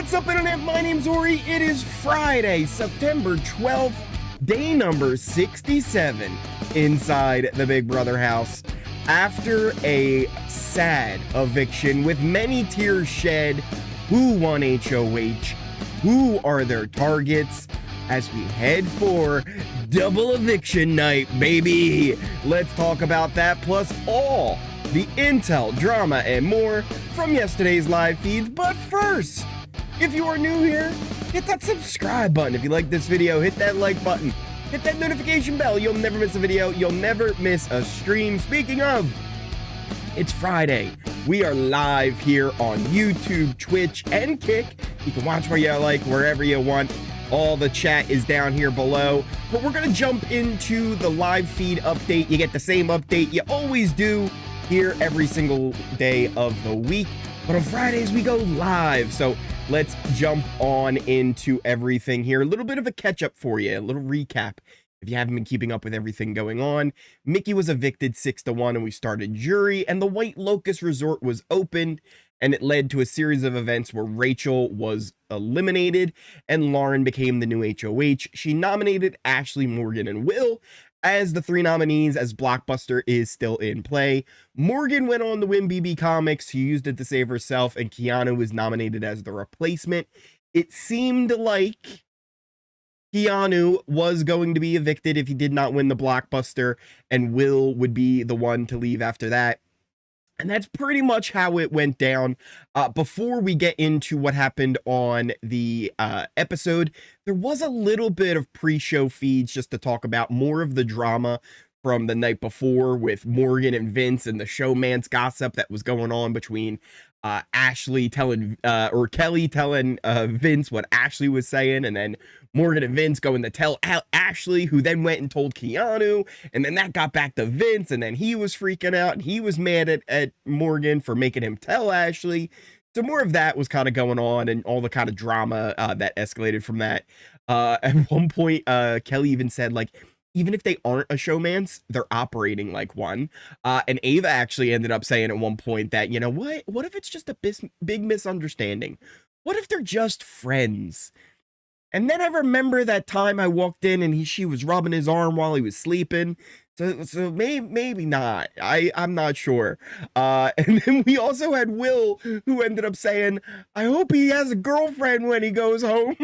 What's up, internet? My name's Ori. It is Friday, September 12th, day number 67 inside the Big Brother house. After a sad eviction with many tears shed, who won HoH? Who are their targets? As we head for Double Eviction night, baby. Let's talk about that, plus all the intel, drama, and more from yesterday's live feeds. But first, if you are new here, hit that subscribe button. If you like this video, hit that like button. Hit that notification bell. You'll never miss a video. You'll never miss a stream. Speaking of, it's Friday. We are live here on YouTube, Twitch, and Kick. You can watch where you like, wherever you want. All the chat is down here below. But we're going to jump into the live feed update. You get the same update you always do here every single day of the week. But on Fridays, we go live. So let's jump on into everything here. A little bit of a catch-up for you, a little recap. If you haven't been keeping up with everything going on, Mickey was evicted 6-1 and we started jury, and the White Locust Resort was opened, and it led to a series of events where Rachel was eliminated and Lauren became the new HoH. She nominated Ashley, Morgan, and Will as the three nominees, as Blockbuster is still in play. Morgan went on to win BB Comics. She used it to save herself, and Keanu was nominated as the replacement. It seemed like Keanu was going to be evicted if he did not win the Blockbuster, and Will would be the one to leave after that. And that's pretty much how it went down. Before we get into what happened on the episode, there was a little bit of pre-show feeds just to talk about more of the drama from the night before with Morgan and Vince and the showman's gossip that was going on between Ashley telling, or Kelly telling Vince what Ashley was saying, and then Morgan and Vince going to tell Ashley, who then went and told Keanu, and then that got back to Vince, and then he was freaking out, and he was mad at Morgan for making him tell Ashley. So more of that was kind of going on, and all the kind of drama that escalated from that. At one point, Kelly even said, like, even if they aren't a showmance, they're operating like one. And Ava actually ended up saying at one point that, you know what if it's just a big misunderstanding? What if they're just friends? And then I remember that time I walked in and she was rubbing his arm while he was sleeping. So maybe not. I'm not sure. And then we also had Will, who ended up saying, I hope he has a girlfriend when he goes home.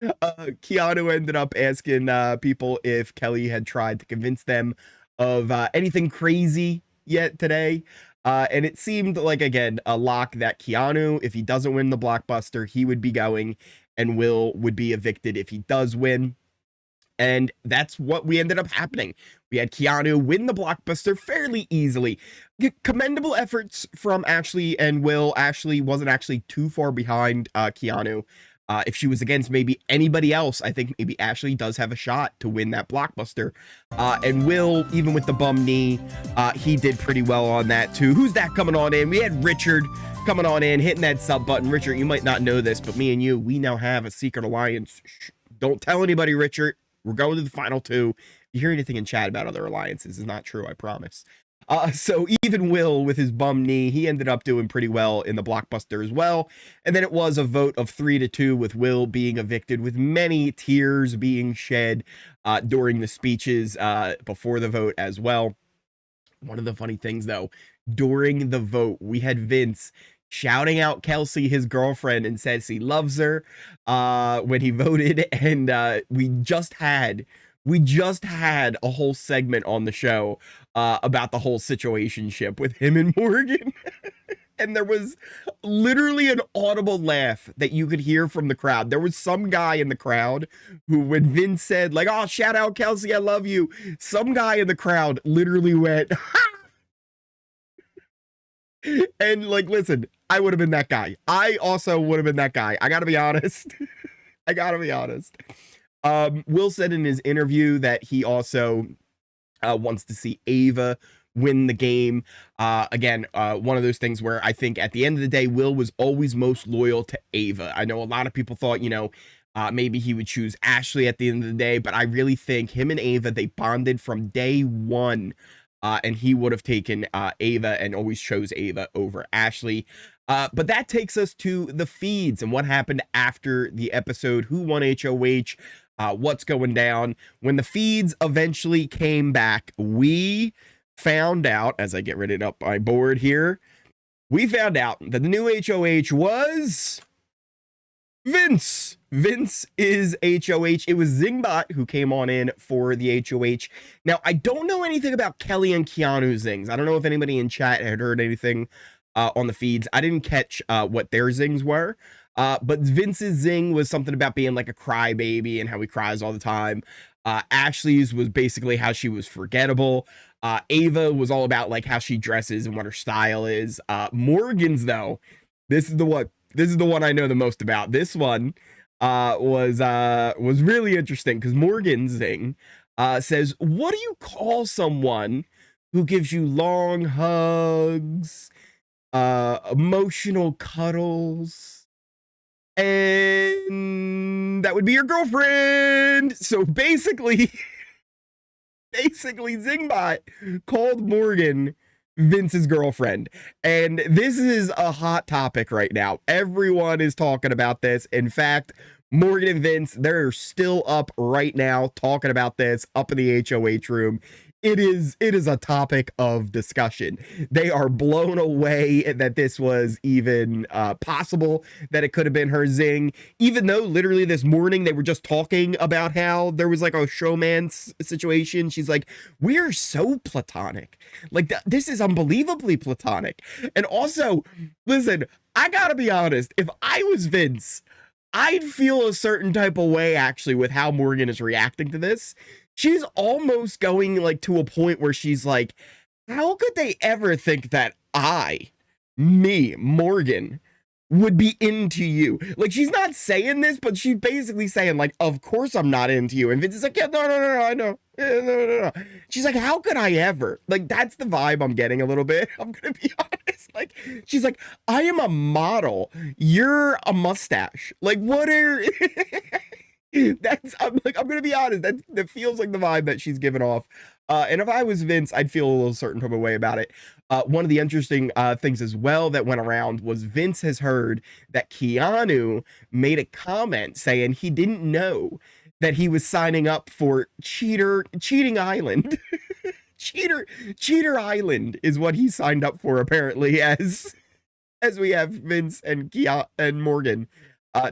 Keanu ended up asking people if Kelly had tried to convince them of anything crazy yet today. And it seemed like, again, a lock that Keanu, if he doesn't win the Blockbuster, he would be going, and Will would be evicted if he does win. And that's what we ended up happening. We had Keanu win the Blockbuster fairly easily. Commendable efforts from Ashley and Will. Ashley wasn't actually too far behind Keanu. If she was against maybe anybody else, I think maybe Ashley does have a shot to win that Blockbuster. And Will, even with the bum knee, he did pretty well on that too. Who's that coming on in? We had Richard coming on in, hitting that sub button. Richard, you might not know this, but me and you, we now have a secret alliance. Shh, don't tell anybody, Richard. We're going to the final two. If you hear anything in chat about other alliances, it's not true, I promise. So even Will, with his bum knee, he ended up doing pretty well in the Blockbuster as well. And then it was a vote of 3-2 with Will being evicted, with many tears being shed during the speeches before the vote as well. One of the funny things, though, during the vote, we had Vince shouting out Kelsey, his girlfriend, and says he loves her when he voted. And we just had a whole segment on the show about the whole situationship with him and Morgan. And there was literally an audible laugh that you could hear from the crowd. There was some guy in the crowd who, when Vince said, like, oh, shout out Kelsey, I love you, some guy in the crowd literally went, ha! And, like, listen, I would have been that guy. I also would have been that guy. I gotta be honest. I gotta be honest. Will said in his interview that he also wants to see Ava win the game. Again, one of those things where I think at the end of the day, Will was always most loyal to Ava. I know a lot of people thought, you know, maybe he would choose Ashley at the end of the day, but I really think him and Ava, they bonded from day one and he would have taken Ava and always chose Ava over Ashley. But that takes us to the feeds and what happened after the episode. Who won HoH? What's going down? When the feeds eventually came back, we found out, as I get ready up my board here, we found out that the new HoH was Vince. Vince is HoH. It was Zingbot who came on in for the HoH. Now, I don't know anything about Kelly and Keanu's zings. I don't know if anybody in chat had heard anything on the feeds. I didn't catch what their zings were. But Vince's zing was something about being like a crybaby and how he cries all the time. Ashley's was basically how she was forgettable. Ava was all about like how she dresses and what her style is. Morgan's, though, this is the one I know the most about. This one was really interesting because Morgan's zing says, "What do you call someone who gives you long hugs, emotional cuddles?" And that would be your girlfriend. So basically Zingbot called Morgan Vince's girlfriend. And this is a hot topic right now. Everyone is talking about this. In fact, Morgan and Vince, they're still up right now talking about this up in the HoH room. It is a topic of discussion. They are blown away that this was even possible, that it could have been her zing, even though literally this morning they were just talking about how there was like a showmance situation. She's like, "We're so platonic. Like, this is unbelievably platonic." And also, listen, I gotta be honest, if I was Vince, I'd feel a certain type of way actually with how Morgan is reacting to this. She's almost going like to a point where she's like, how could they ever think that me, Morgan, would be into you? Like, she's not saying this, but she's basically saying like, of course I'm not into you. And Vince is like, yeah, no, I know. No. She's like, how could I ever? Like, that's the vibe I'm getting a little bit. I'm going to be honest. Like, she's like, I am a model. You're a mustache. Like, what are... I'm gonna be honest, that feels like the vibe that she's giving off. And if I was Vince, I'd feel a little certain type of way about it. One of the interesting things as well that went around was Vince has heard that Keanu made a comment saying he didn't know that he was signing up for Cheating Island. Cheater Island is what he signed up for, apparently, as we have Vince and Morgan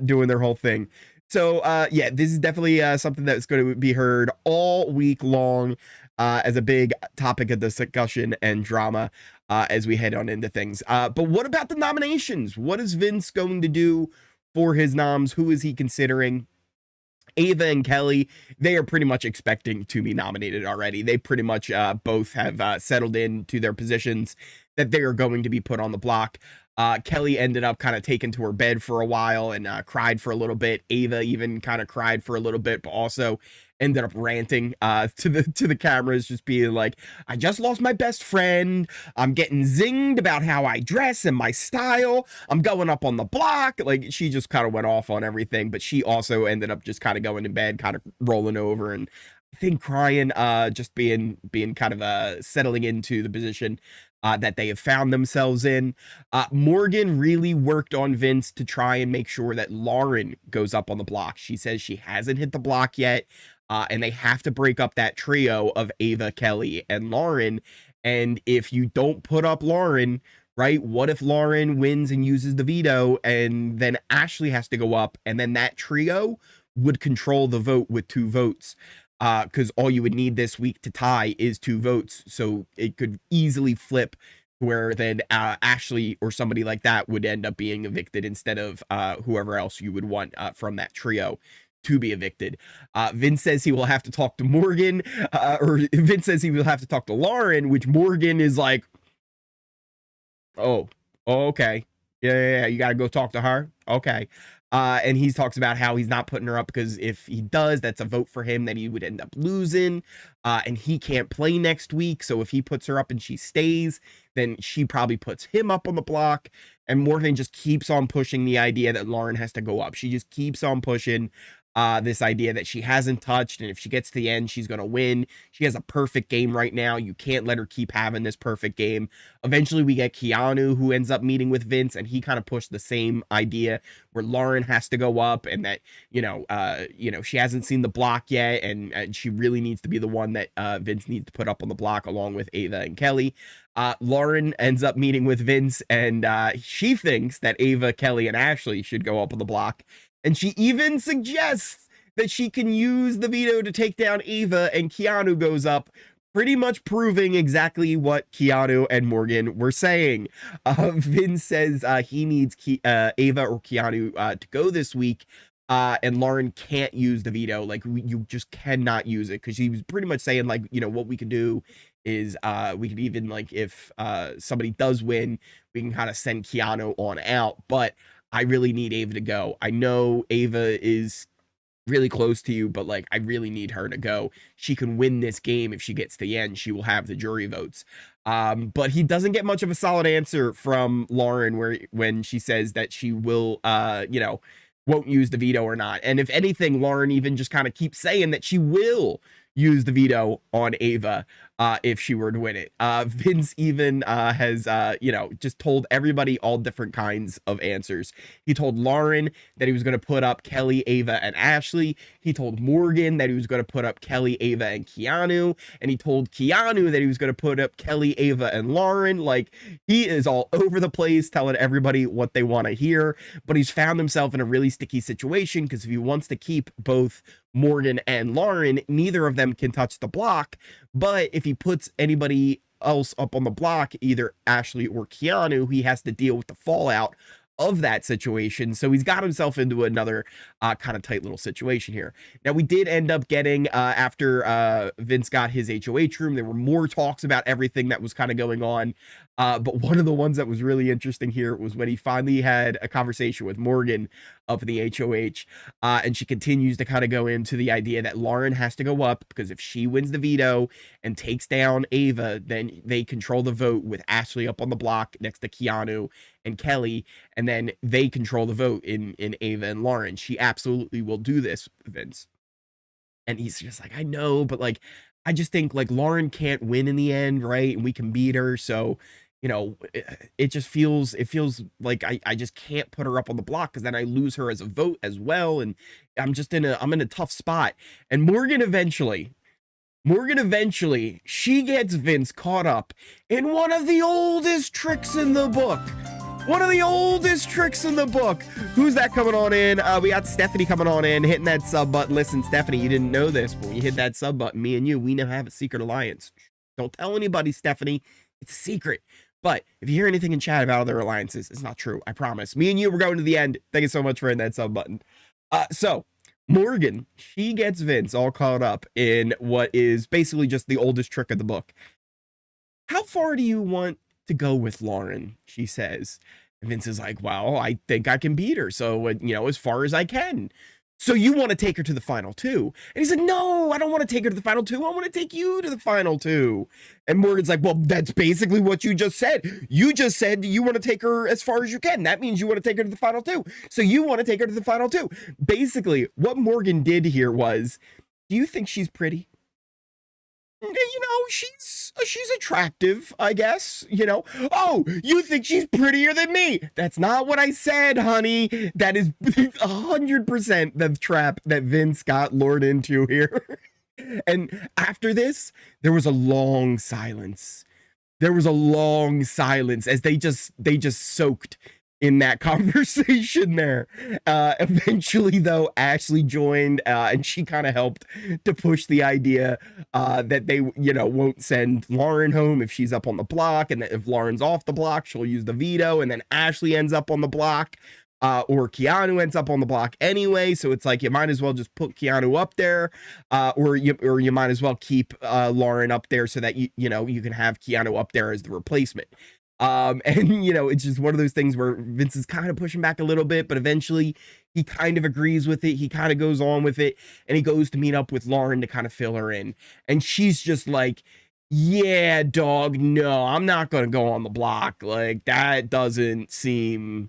doing their whole thing. So, yeah, this is definitely something that's going to be heard all week long as a big topic of discussion and drama as we head on into things. But what about the nominations? What is Vince going to do for his noms? Who is he considering? Ava and Kelly, they are pretty much expecting to be nominated already. They pretty much both have settled into their positions that they are going to be put on the block. Kelly ended up kind of taken to her bed for a while and cried for a little bit. Ava even kind of cried for a little bit, but also ended up ranting to the cameras, just being like, I just lost my best friend. I'm getting zinged about how I dress and my style. I'm going up on the block. Like, she just kind of went off on everything, but she also ended up just kind of going to bed, kind of rolling over and I think crying, just being kind of settling into the position that they have found themselves in. Morgan really worked on Vince to try and make sure that Lauren goes up on the block. She says she hasn't hit the block yet, and they have to break up that trio of Ava, Kelly, and Lauren. And if you don't put up Lauren, right, what if Lauren wins and uses the veto, and then Ashley has to go up, and then that trio would control the vote with 2 votes. Because all you would need this week to tie is 2 votes. So it could easily flip where then Ashley or somebody like that would end up being evicted instead of whoever else you would want from that trio to be evicted. Vince says he will have to talk to Morgan, or Vince says he will have to talk to Lauren, which Morgan is like, oh, okay. Yeah, you got to go talk to her. Okay. And he talks about how he's not putting her up because if he does, that's a vote for him that he would end up losing. And he can't play next week. So if he puts her up and she stays, then she probably puts him up on the block. And Morgan just keeps on pushing the idea that Lauren has to go up. She just keeps on pushing. this idea that she hasn't touched, and if she gets to the end, she's going to win. She has a perfect game right now. You can't let her keep having this perfect game. Eventually, we get Keanu, who ends up meeting with Vince, and he kind of pushed the same idea where Lauren has to go up, and that, she hasn't seen the block yet, and she really needs to be the one that Vince needs to put up on the block along with Ava and Kelly. Lauren ends up meeting with Vince, and she thinks that Ava, Kelly, and Ashley should go up on the block. And she even suggests that she can use the veto to take down Ava, and Keanu goes up, pretty much proving exactly what Keanu and Morgan were saying. Vince says he needs Ava or Keanu to go this week, and Lauren can't use the veto. Like, you just cannot use it, because he was pretty much saying, like, what we can do is we could even, like, if somebody does win, we can kind of send Keanu on out, but I really need Ava to go. I know Ava is really close to you, but, like, I really need her to go. She can win this game if she gets to the end. She will have the jury votes. But he doesn't get much of a solid answer from Lauren when she says that she will, won't use the veto or not. And if anything, Lauren even just kind of keeps saying that she will use the veto on Ava if she were to win it. Vince even has, just told everybody all different kinds of answers. He told Lauren that he was going to put up Kelly, Ava, and Ashley. He told Morgan that he was going to put up Kelly, Ava, and Keanu. And he told Keanu that he was going to put up Kelly, Ava, and Lauren. Like, he is all over the place telling everybody what they want to hear. But he's found himself in a really sticky situation, because if he wants to keep both Morgan and Lauren, neither of them can touch the block. But if he puts anybody else up on the block, either Ashley or Keanu, he has to deal with the fallout of that situation. So he's got himself into another kind of tight little situation here. Now, we did end up getting, after Vince got his HoH room, there were more talks about everything that was kind of going on. But one of the ones that was really interesting here was when he finally had a conversation with Morgan up in the HoH. And she continues to kind of go into the idea that Lauren has to go up, because if she wins the veto and takes down Ava, then they control the vote with Ashley up on the block next to Keanu and Kelly, and then they control the vote in Ava and Lauren. She absolutely will do this, Vince. And he's just like, I know, but, like, I just think, like, Lauren can't win in the end, right? And we can beat her, so, it just feels like I just can't put her up on the block, because then I lose her as a vote as well, and I'm in a tough spot. And Morgan eventually, she gets Vince caught up in one of the oldest tricks in the book. One of the oldest tricks in the book. Who's that coming on in? We got Stephanie coming on in, hitting that sub button. Listen, Stephanie, you didn't know this, but when you hit that sub button, me and you, we now have a secret alliance. Don't tell anybody, Stephanie. It's a secret. But if you hear anything in chat about other alliances, it's not true. I promise. Me and you, we're going to the end. Thank you so much for hitting that sub button. So Morgan, she gets Vince all caught up in what is basically just the oldest trick of the book. How far do you want to go with Lauren? She says. And Vince is like, well, I think I can beat her. So, as far as I can. So you want to take her to the final two? And he's like, no, I don't want to take her to the final two. I want to take you to the final two. And Morgan's like, well, that's basically what you just said. You just said you want to take her as far as you can. That means you want to take her to the final two. So you want to take her to the final two. Basically, what Morgan did here was, do you think she's pretty? She's attractive, I guess, Oh, you think she's prettier than me? That's not what I said, honey. That is 100% the trap that Vince got lured into here. And after this, there was a long silence. There was a long silence as they just soaked in that conversation there. Eventually, though, Ashley joined, and she kind of helped to push the idea that they, won't send Lauren home if she's up on the block, and that if Lauren's off the block, she'll use the veto, and then Ashley ends up on the block, or Keanu ends up on the block anyway. So it's like, you might as well just put Keanu up there, or you might as well keep Lauren up there so that you can have Keanu up there as the replacement. And it's just one of those things where Vince is kind of pushing back a little bit, but eventually he kind of agrees with it. He kind of goes on with it, and he goes to meet up with Lauren to kind of fill her in. And she's just like, yeah, dog, no, I'm not going to go on the block. Like, that doesn't seem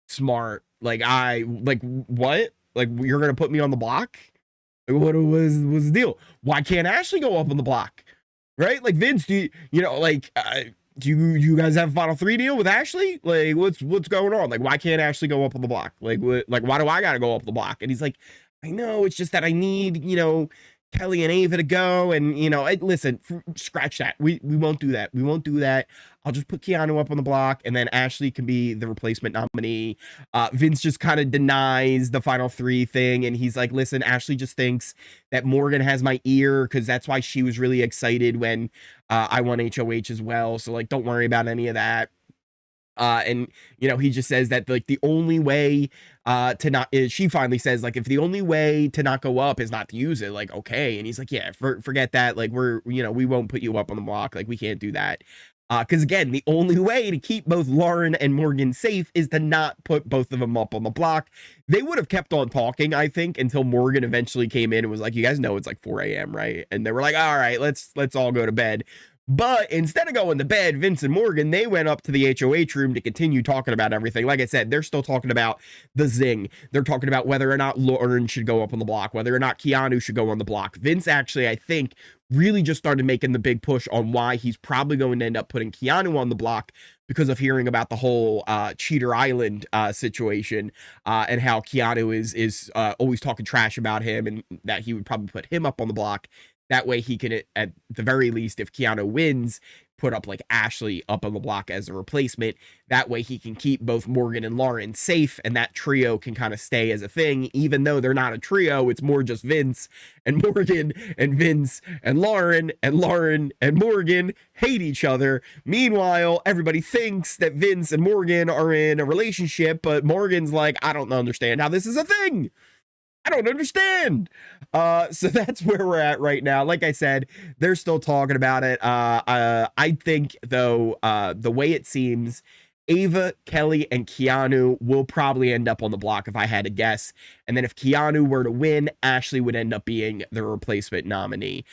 smart. Like, what? Like, you're gonna put me on the block? Like, what was the deal? Why can't Ashley go up on the block? Right? Like, Vince, do you guys have a final 3 deal with Ashley? Like, what's going on? Like, why can't Ashley go up on the block? Like, why do I gotta go up the block? And he's like, I know, it's just that I need, Kelly and Ava to go, and listen, scratch that. We won't do that. We won't do that. I'll just put Keanu up on the block, and then Ashley can be the replacement nominee. Vince just kind of denies the final 3 thing, and he's like, listen, Ashley just thinks that Morgan has my ear, because that's why she was really excited when I won HoH as well. So, like, don't worry about any of that. And he just says that, like, the only way to not is, she finally says, like, if the only way to not go up is not to use it, like, okay. And he's like, yeah, forget that. Like, we won't put you up on the block. Like, we can't do that. Because again, the only way to keep both Lauren and Morgan safe is to not put both of them up on the block. They would have kept on talking, I think, until Morgan eventually came in and was like, you guys know it's like 4 a.m., right? And they were like, all right, let's all go to bed. But instead of going to bed, Vince and Morgan, they went up to the HoH room to continue talking about everything. Like I said, they're still talking about the zing. They're talking about whether or not Lauren should go up on the block, whether or not Keanu should go on the block. Vince actually, I think, really just started making the big push on why he's probably going to end up putting Keanu on the block, because of hearing about the whole Cheater Island situation, and how Keanu is always talking trash about him, and that he would probably put him up on the block. That way he can, at the very least, if Keanu wins, put up like Ashley up on the block as a replacement. That way he can keep both Morgan and Lauren safe, and that trio can kind of stay as a thing, even though they're not a trio. It's more just Vince and Morgan, and Vince and Lauren and Morgan hate each other. Meanwhile, everybody thinks that Vince and Morgan are in a relationship, but Morgan's like, I don't understand how this is a thing. I don't understand. So that's where we're at right now. Like I said, they're still talking about it. I think, though, the way it seems, Ava, Kelly, and Keanu will probably end up on the block if I had to guess. And then if Keanu were to win, Ashley would end up being the replacement nominee.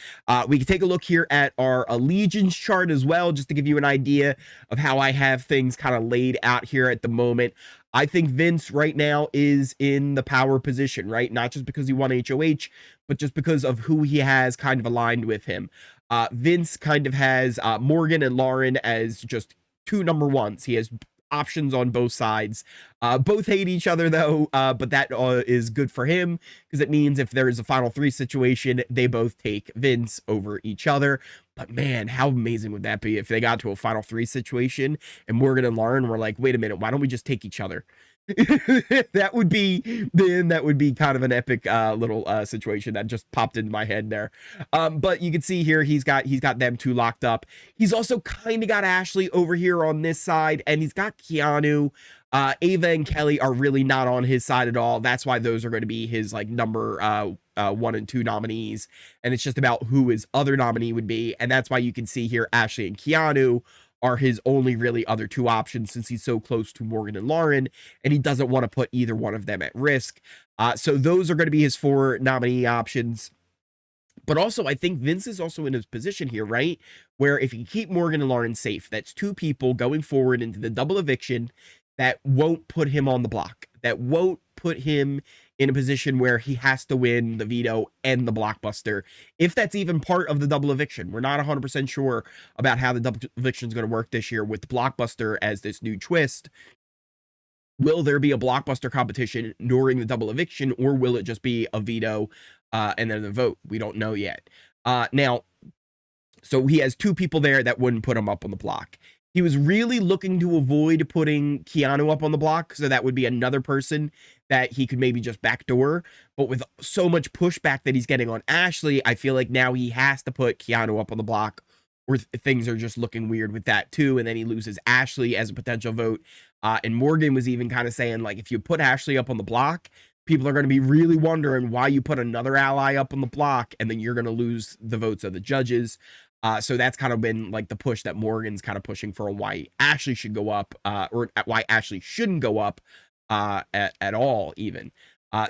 We can take a look here at our allegiance chart as well, just to give you an idea of how I have things kind of laid out here at the moment. I think Vince right now is in the power position, right? Not just because he won HoH, but just because of who he has kind of aligned with him. Vince kind of has Morgan and Lauren as just 2 number ones. He has options on both sides. Both hate each other, though, but that is good for him, because it means if there is a final 3 situation, they both take Vince over each other. But man, how amazing would that be if they got to a final 3 situation and Morgan and Lauren were like, wait a minute, why don't we just take each other? that would be kind of an epic little situation that just popped into my head there. But you can see here he's got them 2 locked up. He's also kind of got Ashley over here on this side, and he's got Keanu. Ava and Kelly are really not on his side at all. That's why those are going to be his like number 1 and 2 nominees, and it's just about who his other nominee would be. And that's why you can see here Ashley and Keanu are his only really other 2 options, since he's so close to Morgan and Lauren, and he doesn't want to put either one of them at risk. So those are going to be his 4 nominee options. But also, I think Vince is also in his position here, right? Where if you keep Morgan and Lauren safe, that's 2 people going forward into the double eviction that won't put him on the block, that won't put him in a position where he has to win the veto and the blockbuster, if that's even part of the double eviction. We're not 100% sure about how the double eviction is going to work this year with the blockbuster as this new twist. Will there be a blockbuster competition during the double eviction, or will it just be a veto and then the vote? We don't know yet. Now, so he has 2 people there that wouldn't put him up on the block. He was really looking to avoid putting Keanu up on the block, so that would be another person that he could maybe just backdoor. But with so much pushback that he's getting on Ashley, I feel like now he has to put Keanu up on the block, or things are just looking weird with that too. And then he loses Ashley as a potential vote. And Morgan was even kind of saying, like, if you put Ashley up on the block, people are going to be really wondering why you put another ally up on the block, and then you're going to lose the votes of the judges. So that's kind of been like the push that Morgan's kind of pushing for, why Ashley should go up, or why Ashley shouldn't go up at all even.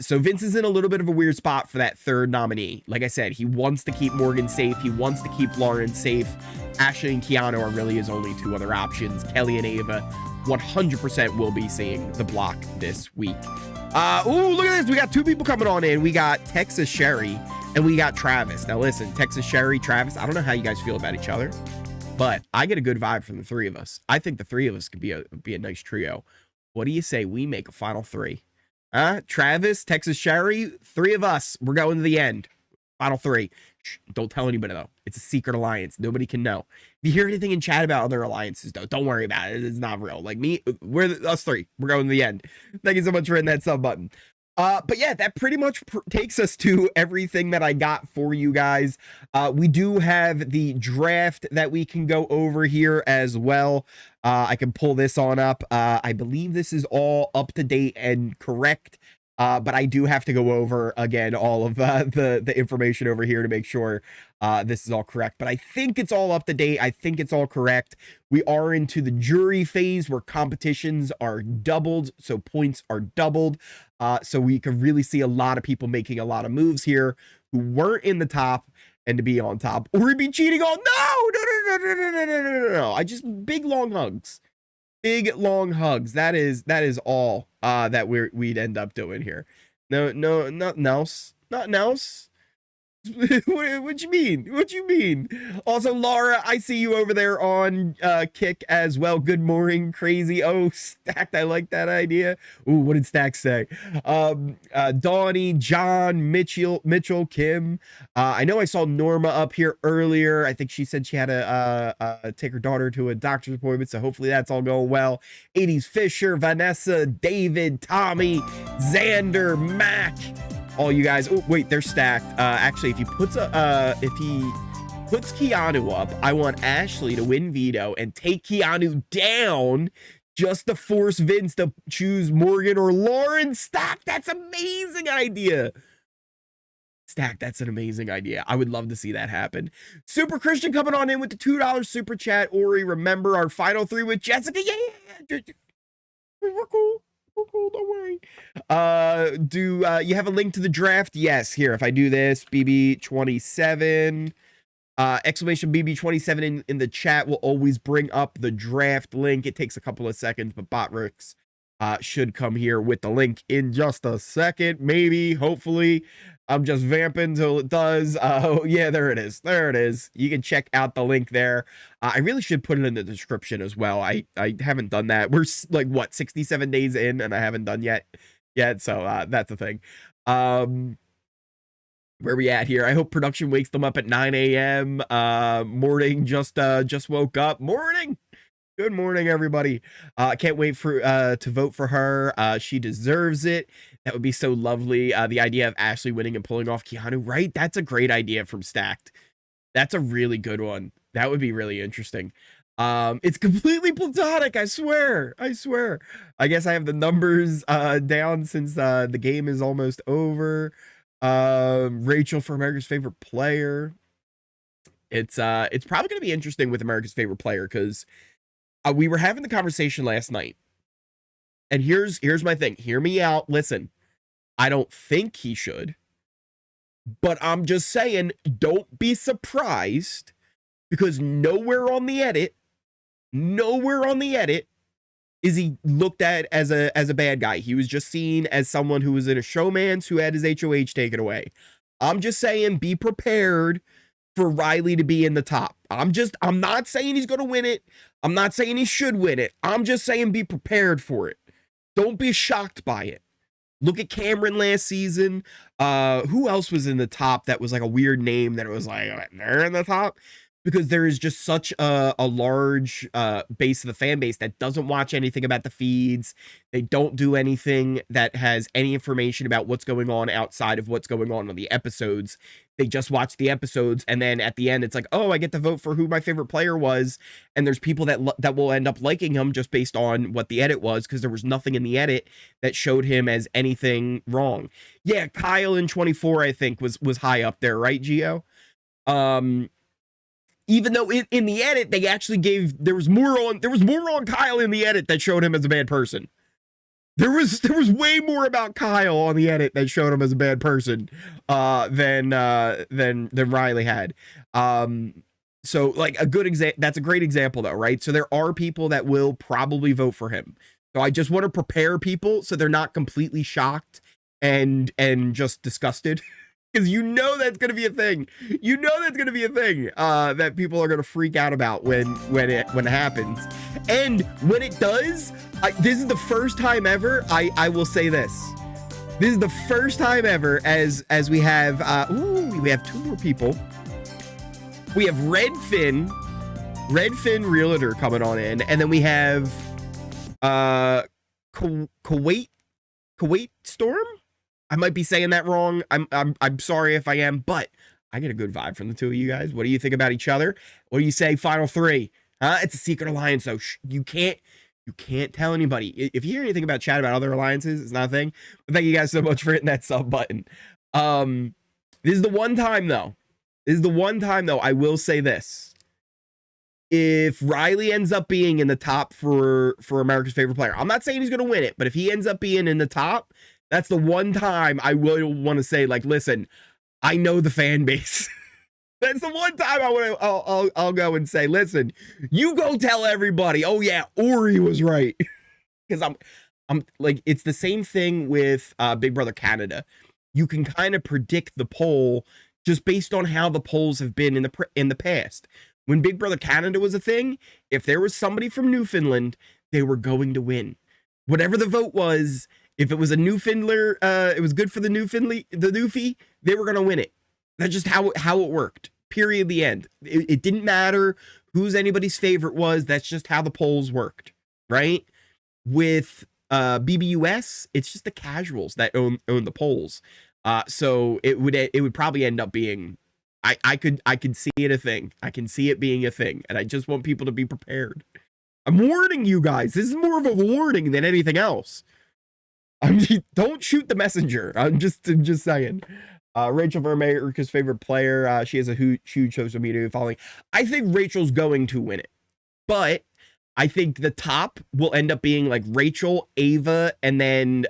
So Vince is in a little bit of a weird spot for that 3rd nominee. Like I said, he wants to keep Morgan safe. He wants to keep Lauren safe. Ashley and Keanu are really his only 2 other options. Kelly and Ava 100% will be seeing the block this week. Ooh, look at this. We got 2 people coming on in. We got Texas Sherry and we got Travis. Now listen, Texas Sherry, Travis, I don't know how you guys feel about each other, but I get a good vibe from the 3 of us. I think the 3 of us could be a nice trio. What do you say we make a final 3? Travis, Texas Sherry, 3 of us. We're going to the end. Final 3. Shh, don't tell anybody, though. It's a secret alliance. Nobody can know. If you hear anything in chat about other alliances, though, don't worry about it. It's not real. Like me, us 3. We're going to the end. Thank you so much for hitting that sub button. But yeah, that pretty much takes us to everything that I got for you guys. We do have the draft that we can go over here as well. I can pull this on up. I believe this is all up to date and correct. But I do have to go over again all of the information over here to make sure this is all correct. But I think it's all up to date. I think it's all correct. We are into the jury phase where competitions are doubled, so points are doubled. So we can really see a lot of people making a lot of moves here who weren't in the top and to be on top or be cheating on. No. I just big long hugs. Big long hugs. That is all that we'd end up doing here. No, nothing else. Nothing else. What you mean? What you mean? Also, Laura, I see you over there on Kick as well. Good morning, crazy. Oh, Stacked, I like that idea. Ooh, what did Stack say? Donnie, John, Mitchell, Kim. I know I saw Norma up here earlier. I think she said she had to take her daughter to a doctor's appointment, so hopefully that's all going well. 80s Fisher, Vanessa, David, Tommy, Xander, Mac. All you guys. Oh wait, they're stacked. Actually, if he puts Keanu up, I want Ashley to win veto and take Keanu down just to force Vince to choose Morgan or Lauren. Stack, that's amazing idea. Stack, that's an amazing idea. I would love to see that happen. Super Christian coming on in with the $2 super chat. Ori, remember our final 3 with Jessica? Yeah, we're cool. Oh, cool, don't worry. Do you have a link to the draft? Yes, here, if I do this, BB27, exclamation BB27 in the chat will always bring up the draft link. It takes a couple of seconds, but Botrix should come here with the link in just a second, maybe, hopefully. I'm just vamping till it does. Oh, yeah, there it is. There it is. You can check out the link there. I really should put it in the description as well. I haven't done that. We're like, what, 67 days in, and I haven't done yet. So that's the thing. Where we at here? I hope production wakes them up at 9 a.m. Morning, just woke up. Morning. Good morning, everybody. Can't wait for to vote for her. She deserves it. That would be so lovely. The idea of Ashley winning and pulling off Keanu, right? That's a great idea from Stacked. That's a really good one. That would be really interesting. It's completely platonic, I swear. I guess I have the numbers down since the game is almost over. Rachel for America's Favorite Player. It's probably gonna be interesting with America's Favorite Player because we were having the conversation last night. And here's my thing. Hear me out. Listen, I don't think he should, but I'm just saying, don't be surprised because nowhere on the edit is he looked at as a bad guy. He was just seen as someone who was in a showman's who had his HoH taken away. I'm just saying, be prepared for Riley to be in the top. I'm not saying he's going to win it. I'm not saying he should win it. I'm just saying be prepared for it. Don't be shocked by it. Look at Cameron last season. Who else was in the top that was like a weird name that it was like, they're in the top? Because there is just such a large base of the fan base that doesn't watch anything about the feeds. They don't do anything that has any information about what's going on outside of what's going on the episodes. They just watch the episodes, and then at the end, it's like, oh, I get to vote for who my favorite player was, and there's people that will end up liking him just based on what the edit was, because there was nothing in the edit that showed him as anything wrong. Yeah, Kyle in 24, I think, was high up there, right, Gio? Even though in the edit they actually there was more on Kyle in the edit that showed him as a bad person. There was way more about Kyle on the edit that showed him as a bad person than Riley had. So like that's a great example though, right? So there are people that will probably vote for him. So I just want to prepare people so they're not completely shocked and just disgusted. Because you know that's going to be a thing. You know that's going to be a thing that people are going to freak out about when it happens. And when it does, this is the first time ever, I will say this. This is the first time ever as we have, we have 2 more people. We have Redfin Realtor coming on in. And then we have Kuwait Storm. I might be saying that wrong. I'm sorry if I am, but I get a good vibe from the 2 of you guys. What do you think about each other? What do you say? Final 3. It's a secret alliance, so you can't tell anybody. If you hear anything about chat about other alliances, it's not a thing. But thank you guys so much for hitting that sub button. This is the one time though. I will say this. If Riley ends up being in the top for America's favorite player, I'm not saying he's going to win it, but if he ends up being in the top, that's the one time I will want to say, like, listen, I know the fan base. That's the one time I'll go and say, listen, you go tell everybody, oh yeah, Ori was right. Because I'm like, it's the same thing with Big Brother Canada. You can kind of predict the poll just based on how the polls have been in the past. When Big Brother Canada was a thing, if there was somebody from Newfoundland, they were going to win. Whatever the vote was, if it was a Newfoundlander, it was good for the Newfie, they were going to win it. That's just how it worked. Period. The end. It didn't matter who's anybody's favorite was. That's just how the polls worked, right? With BBUS, it's just the casuals that own the polls. So it would probably end up being. I could see it a thing. I can see it being a thing, and I just want people to be prepared. I'm warning you guys. This is more of a warning than anything else. Don't shoot the messenger. I'm just saying. Rachel Vermeer, America's favorite player. She has a huge social media following. I think Rachel's going to win it, but I think the top will end up being like Rachel, Ava, and then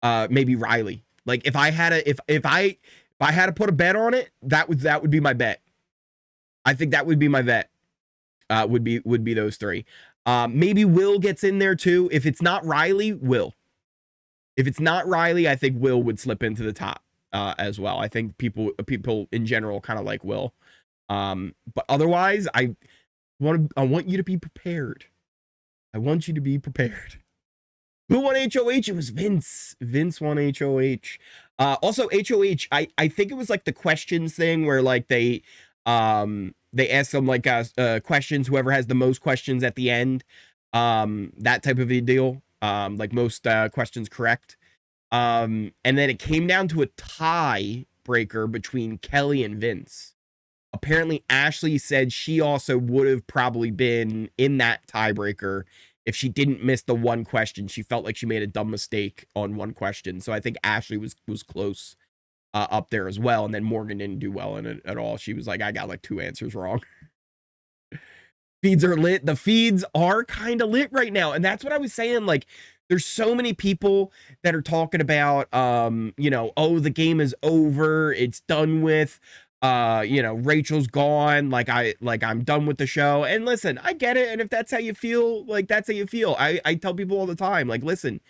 maybe Riley. Like if I had to put a bet on it, that would be my bet. I think that would be my bet. Would be those 3. Maybe Will gets in there too. If it's not Riley, Will. If it's not Riley, I think Will would slip into the top as well. I think people in general kind of like Will. But otherwise, I want you to be prepared. I want you to be prepared. Who won HoH? It was Vince. Vince won HoH. Also HoH, I think it was like the questions thing where like they ask them like questions, whoever has the most questions at the end, that type of a deal, like most questions correct. And then it came down to a tie breaker between Kelly and Vince. Apparently Ashley said she also would have probably been in that tiebreaker if she didn't miss the one question. She felt like she made a dumb mistake on one question. So I think Ashley was close up there as well. And then Morgan didn't do well in it at all. She was like, I got like 2 answers wrong. Feeds are lit. The feeds are kind of lit right now. And that's what I was saying. Like, there's so many people that are talking about, you know, oh, the game is over. It's done with. You know, Rachel's gone. Like I'm done with the show. And listen, I get it. And if that's how you feel, like that's how you feel. I tell people all the time, like, listen,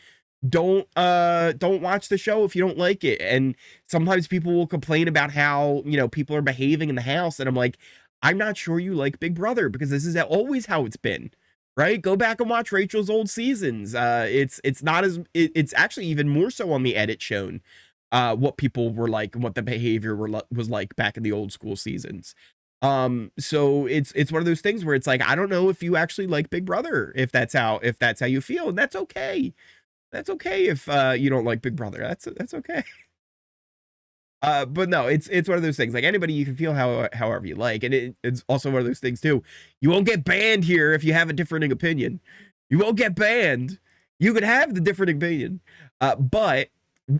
don't watch the show if you don't like it. And sometimes people will complain about how, you know, people are behaving in the house. And I'm like, I'm not sure you like Big Brother because this is always how it's been. Right? Go back and watch Rachel's old seasons. It's not as it's actually even more so on the edit shown. What people were like and what the behavior was like back in the old school seasons. So it's one of those things where it's like, I don't know if you actually like Big Brother, if that's how you feel, and that's okay. That's okay if you don't like Big Brother. That's okay. But no, it's one of those things. Like anybody, you can feel however you like, and it's also one of those things too. You won't get banned here if you have a differing opinion. You won't get banned. You could have the different opinion, but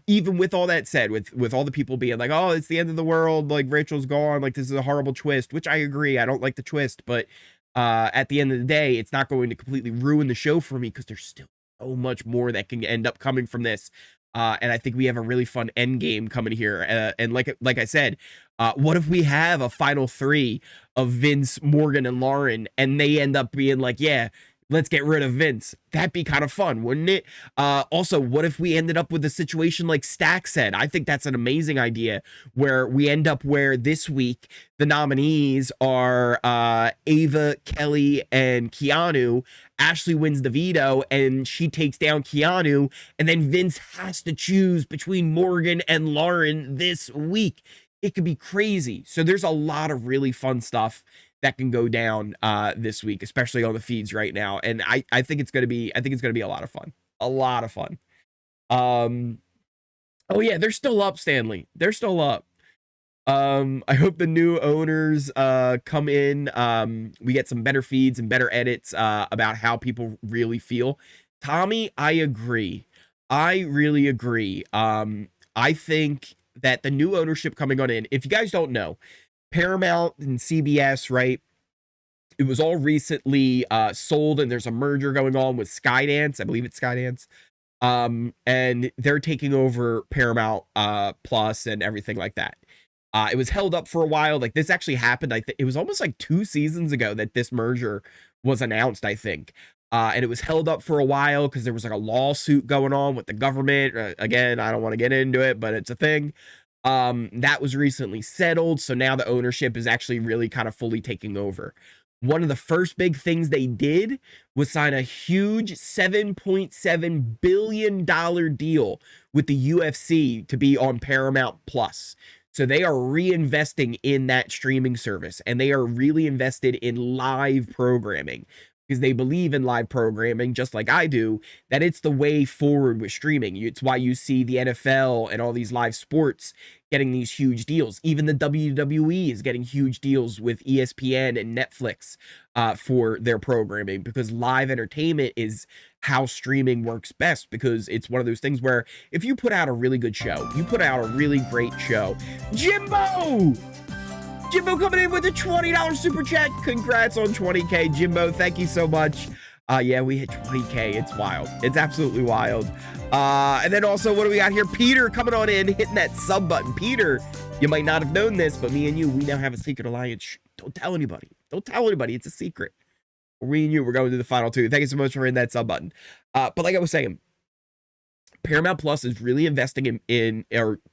even with all that said, with all the people being like, oh, it's the end of the world, like Rachel's gone, like this is a horrible twist, which I agree, I don't like the twist, but at the end of the day, it's not going to completely ruin the show for me because there's still so much more that can end up coming from this. And I think we have a really fun end game coming here. And like I said, what if we have a final 3 of Vince, Morgan, and Lauren, and they end up being like, yeah, Let's get rid of Vince. That'd be kind of fun, wouldn't it? Also, what if we ended up with a situation like Stack said? I think that's an amazing idea where we end up where this week the nominees are Ava, Kelly, and Keanu. Ashley wins the veto and she takes down Keanu, and then Vince has to choose between Morgan and Lauren this week. It could be crazy. So there's a lot of really fun stuff that can go down this week, especially on the feeds right now. And I think it's gonna be a lot of fun. A lot of fun. Oh yeah, they're still up, Stanley. They're still up. I hope the new owners come in. We get some better feeds and better edits about how people really feel. Tommy, I agree. I really agree. I think that the new ownership coming on in, if you guys don't know, Paramount and CBS, right? It was all recently sold, and there's a merger going on with Skydance. I believe it's Skydance. And they're taking over Paramount Plus and everything like that. It was held up for a while. Like, this actually happened. I think it was almost like 2 seasons ago that this merger was announced, I think. And it was held up for a while because there was like a lawsuit going on with the government. Again, I don't want to get into it, but it's a thing. That was recently settled. So now the ownership is actually really kind of fully taking over. One of the first big things they did was sign a huge $7.7 billion deal with the UFC to be on Paramount Plus. So they are reinvesting in that streaming service, and they are really invested in live programming because they believe in live programming, just like I do, that it's the way forward with streaming. It's why you see the NFL and all these live sports getting these huge deals. Even the WWE is getting huge deals with ESPN and Netflix for their programming, because live entertainment is how streaming works best, because it's one of those things where if you put out a really good show, you put out a really great show. Jimbo coming in with a $20 super chat. Congrats on 20K, Jimbo. Thank you so much. Yeah, we hit 20K. It's wild. It's absolutely wild. And then also, what do we got here? Peter coming on in, hitting that sub button. Peter, you might not have known this, but me and you, we now have a secret alliance. Shh, don't tell anybody. Don't tell anybody. It's a secret. Me and you, we're going to the final 2. Thank you so much for hitting that sub button. But like I was saying, Paramount Plus is really investing in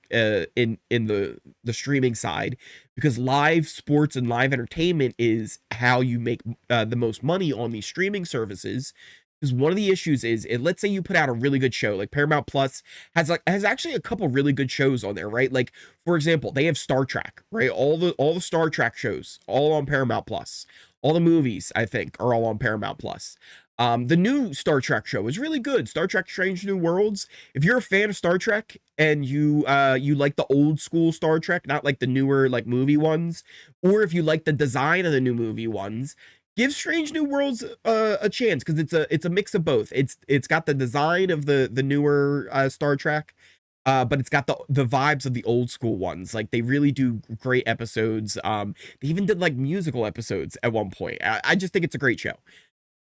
the streaming side, because live sports and live entertainment is how you make the most money on these streaming services. Because one of the issues is, let's say you put out a really good show, like Paramount Plus has actually a couple really good shows on there, right? Like, for example, they have Star Trek, right? All the Star Trek shows all on Paramount Plus. All the movies, I think, are all on Paramount Plus. The new Star Trek show is really good. Star Trek Strange New Worlds. If you're a fan of Star Trek and you like the old school Star Trek, not like the newer like movie ones, or if you like the design of the new movie ones, give Strange New Worlds a chance, because it's a mix of both. It's got the design of the newer Star Trek, but it's got the vibes of the old school ones. Like, they really do great episodes. They even did like musical episodes at one point. I just think it's a great show.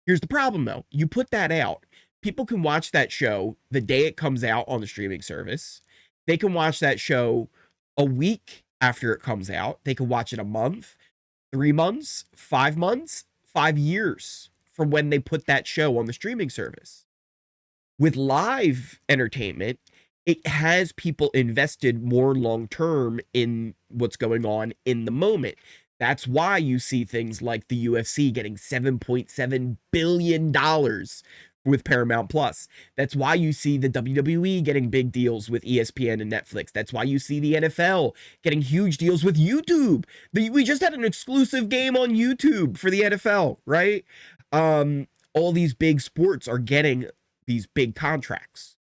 Here's the problem, though. You put that out, people can watch that show the day it comes out on the streaming service. They can watch that show a week after it comes out. They can watch it a month, 3 months, 5 months, 5 years from when they put that show on the streaming service. With live entertainment, it has people invested more long-term in what's going on in the moment. That's why you see things like the UFC getting $7.7 billion with Paramount Plus. That's why you see the WWE getting big deals with ESPN and Netflix. That's why you see the NFL getting huge deals with YouTube. We just had an exclusive game on YouTube for the NFL, right? All these big sports are getting these big contracts.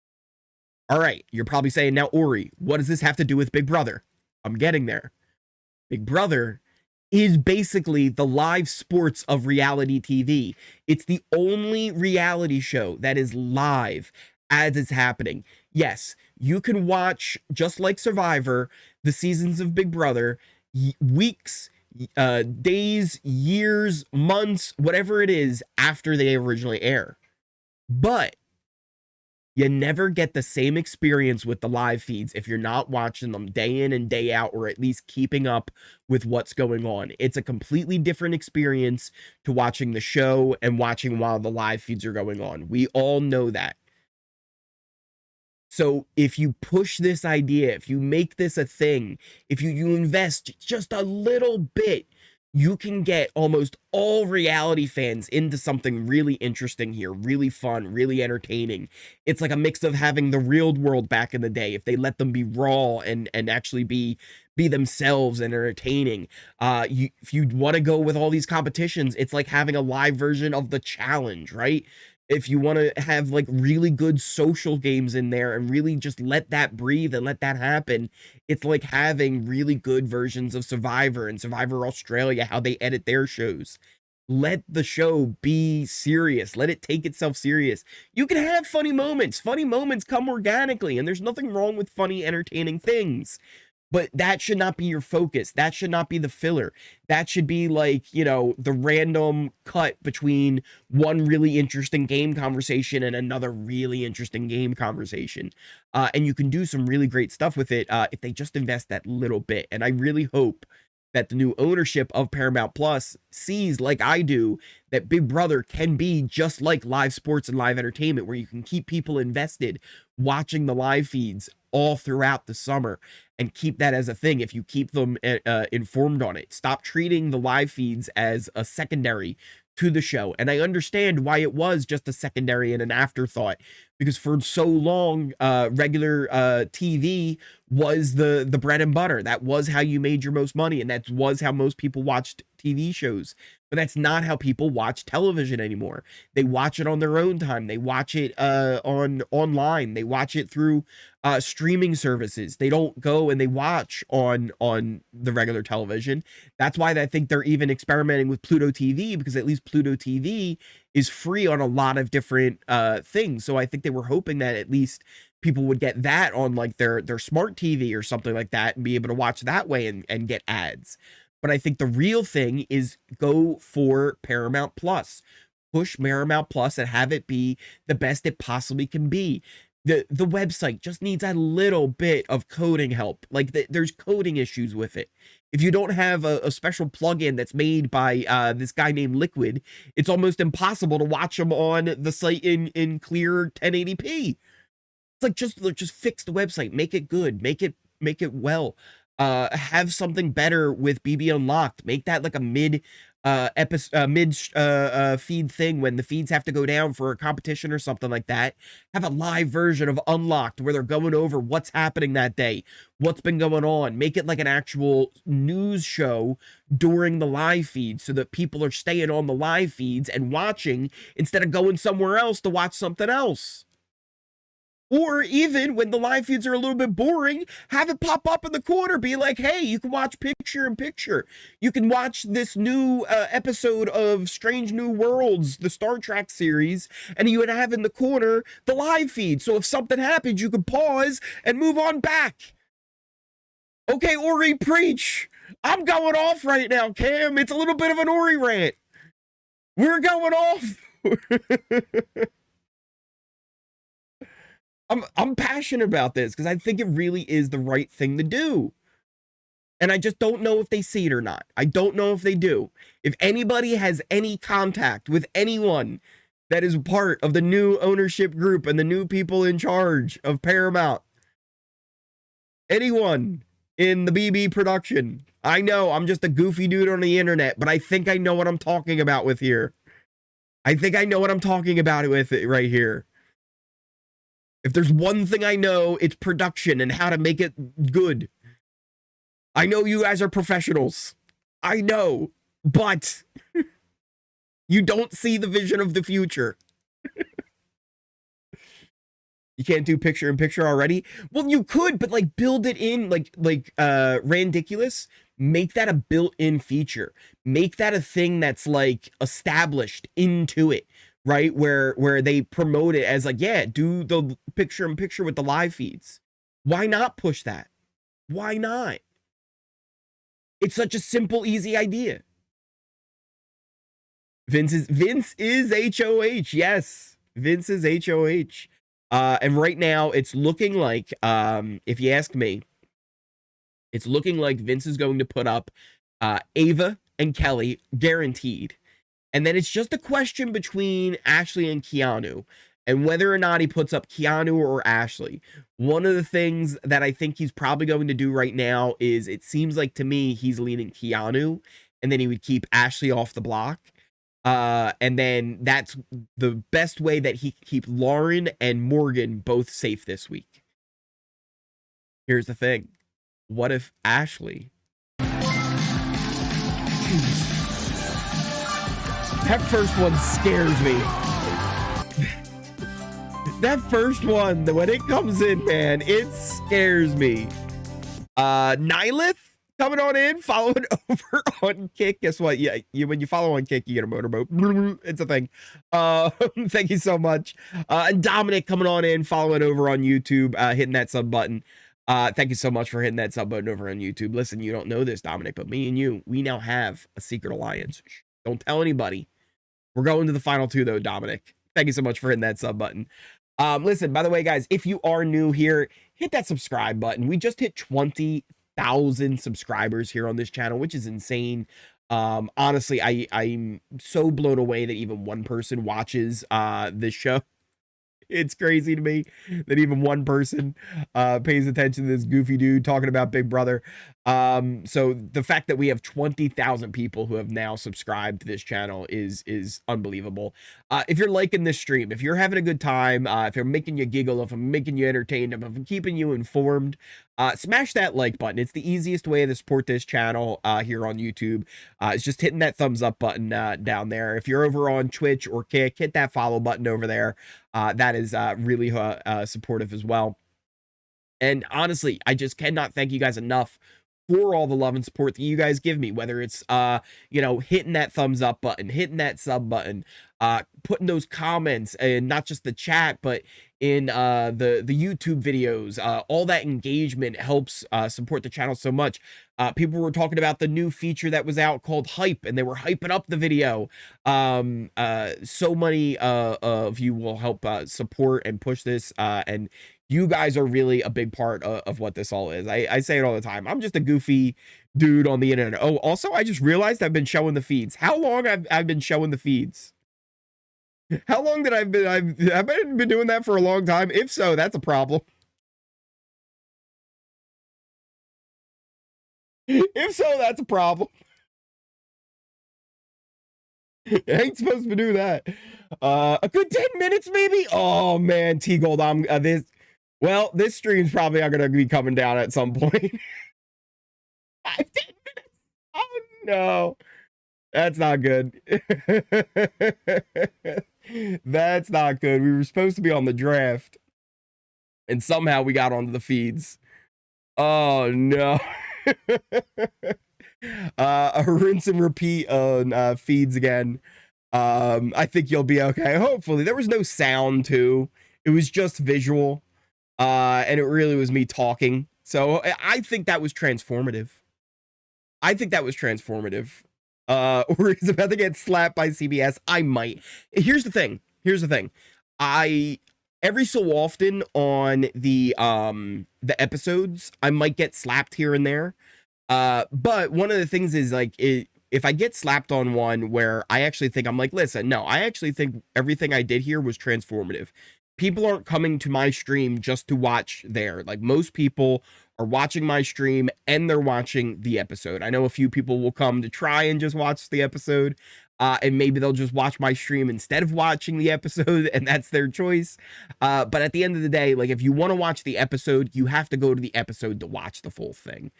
All right, you're probably saying, now, Ori, what does this have to do with Big Brother? I'm getting there. Big Brother is basically the live sports of reality TV. It's the only reality show that is live as it's happening. Yes, you can watch, just like Survivor, the seasons of Big Brother, weeks, days, years, months, whatever it is, after they originally air. But You never get the same experience with the live feeds if you're not watching them day in and day out, or at least keeping up with what's going on. It's a completely different experience to watching the show and watching while the live feeds are going on. We all know that. So if you push this idea, if you make this a thing, if you invest just a little bit, you can get almost all reality fans into something really interesting here, really fun, really entertaining. It's like a mix of having the real world back in the day, if they let them be raw and actually be themselves and entertaining. If you want to go with all these competitions, it's like having a live version of the challenge, right? If you want to have like really good social games in there and really just let that breathe and let that happen, it's like having really good versions of Survivor and Survivor Australia, how they edit their shows. Let the show be serious. Let it take itself serious. You can have funny moments. Funny moments come organically, and there's nothing wrong with funny, entertaining things. But that should not be your focus. That should not be the filler. That should be like, you know, the random cut between one really interesting game conversation and another really interesting game conversation. And you can do some really great stuff with it if they just invest that little bit. And I really hope that the new ownership of Paramount Plus sees, like I do, that Big Brother can be just like live sports and live entertainment, where you can keep people invested watching the live feeds all throughout the summer and keep that as a thing if you keep them informed on it. Stop treating the live feeds as a secondary to the show. And I understand why it was just a secondary and an afterthought, because for so long, regular TV was the bread and butter. That was how you made your most money, and that was how most people watched TV shows. But that's not how people watch television anymore. They watch it on their own time. They watch it online. They watch it through streaming services. They don't go and they watch on the regular television. That's why I think they're even experimenting with Pluto TV, because at least Pluto TV is free on a lot of different things. So I think they were hoping that at least people would get that on like their smart TV or something like that and be able to watch that way and get ads. But I think the real thing is go for Paramount Plus. Push Paramount Plus and have it be the best it possibly can be. The website just needs a little bit of coding help. Like there's coding issues with it. If you don't have a special plugin that's made by this guy named Liquid, it's almost impossible to watch them on the site in clear 1080p. It's like just fix the website, make it good, make it well. Have something better with BB Unlocked. Make that like a mid feed thing when the feeds have to go down for a competition or something like that. Have a live version of Unlocked where they're going over what's happening that day, what's been going on. Make it like an actual news show during the live feed so that people are staying on the live feeds and watching instead of going somewhere else to watch something else. Or even when the live feeds are a little bit boring, have it pop up in the corner. Be like, hey, you can watch picture in picture. You can watch this new episode of Strange New Worlds, the Star Trek series, and you would have in the corner the live feed. So if something happens, you can pause and move on back. Okay, Ori, preach. I'm going off right now, Cam. It's a little bit of an Ori rant. We're going off. I'm passionate about this because I think it really is the right thing to do. And I just don't know if they see it or not. I don't know if they do. If anybody has any contact with anyone that is part of the new ownership group and the new people in charge of Paramount, anyone in the BB production, I know I'm just a goofy dude on the internet, but I think I know what I'm talking about with here. I think I know what I'm talking about with it right here. If there's one thing I know, it's production and how to make it good. I know you guys are professionals. I know, but you don't see the vision of the future. You can't do picture in picture already? Well, you could, but like build it in like Randiculous. Make that a built-in feature. Make that a thing that's like established into it. Right, where they promote it as like, yeah, do the picture in picture with the live feeds. Why not push that? Why not? It's such a simple, easy idea. Vince is HoH. Yes, Vince is HoH. And right now, it's looking like, if you ask me, it's looking like Vince is going to put up Ava and Kelly guaranteed. And then it's just a question between Ashley and Keanu and whether or not he puts up Keanu or Ashley. One of the things that I think he's probably going to do right now is it seems like to me he's leaning Keanu, and then he would keep Ashley off the block. And then that's the best way that he can keep Lauren and Morgan both safe this week. Here's the thing. What if Ashley... That first one scares me. That first one, when it comes in, man, it scares me. Nylith coming on in, following over on Kick. Guess what? Yeah, when you follow on Kick, you get a motorboat. It's a thing. Thank you so much. And Dominic coming on in, following over on YouTube, hitting that sub button. Thank you so much for hitting that sub button over on YouTube. Listen, you don't know this, Dominic, but me and you, we now have a secret alliance. Shh, don't tell anybody. We're going to the final two, though, Dominic. Thank you so much for hitting that sub button. Listen, by the way, guys, if you are new here, hit that subscribe button. We just hit 20,000 subscribers here on this channel, which is insane. Honestly, I'm so blown away that even one person watches this show. It's crazy to me that even one person pays attention to this goofy dude talking about Big Brother. So the fact that we have 20,000 people who have now subscribed to this channel is unbelievable. If you're liking this stream, if you're having a good time, if I'm making you giggle, if I'm making you entertained, if I'm keeping you informed, smash that like button. It's the easiest way to support this channel here on YouTube. It's just hitting that thumbs up button down there. If you're over on Twitch or Kick, hit that follow button over there. That is really supportive as well. And honestly, I just cannot thank you guys enough for all the love and support that you guys give me, whether it's, hitting that thumbs up button, hitting that sub button, putting those comments, and not just the chat, but in the YouTube videos. All that engagement helps support the channel so much. People were talking about the new feature that was out called Hype, and they were hyping up the video. So many of you will help support and push this, and you guys are really a big part of what this all is. I say it all the time. I'm just a goofy dude on the internet. Oh, also, I just realized I've been showing the feeds. How long I've been showing the feeds? How long did I've been doing that for a long time? If so, that's a problem. If so, that's a problem. I ain't supposed to do that. A good 10 minutes, maybe? Oh, man, T-Gold, this stream's probably not going to be coming down at some point. 10 minutes? Oh, no. That's not good. That's not good. We were supposed to be on the draft, and somehow we got onto the feeds. Oh, no. A rinse and repeat on feeds again. I think you'll be okay. Hopefully. There was no sound, too. It was just visual. And it really was me talking. So I think that was transformative. Or he's about to get slapped by CBS. I might. Here's the thing. Every so often on the episodes, I might get slapped here and there. But one of the things is like if I get slapped on one where I actually think, I'm like, listen, no, I actually think everything I did here was transformative. People aren't coming to my stream just to watch there. Like, most people are watching my stream and they're watching the episode. I know a few people will come to try and just watch the episode, and maybe they'll just watch my stream instead of watching the episode, and that's their choice. But at the end of the day, like, if you want to watch the episode, you have to go to the episode to watch the full thing.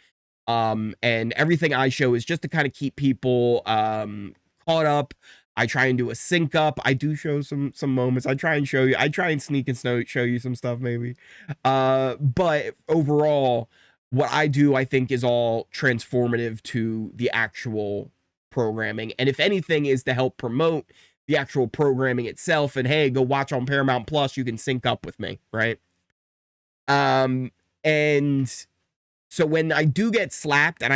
And everything I show is just to kind of keep people caught up. I try and do a sync up. I do show some moments. I try and sneak and show you some stuff maybe. But overall, what I do, I think, is all transformative to the actual programming. And if anything is to help promote the actual programming itself, and hey, go watch on Paramount Plus, you can sync up with me, right? And so when I do get slapped, and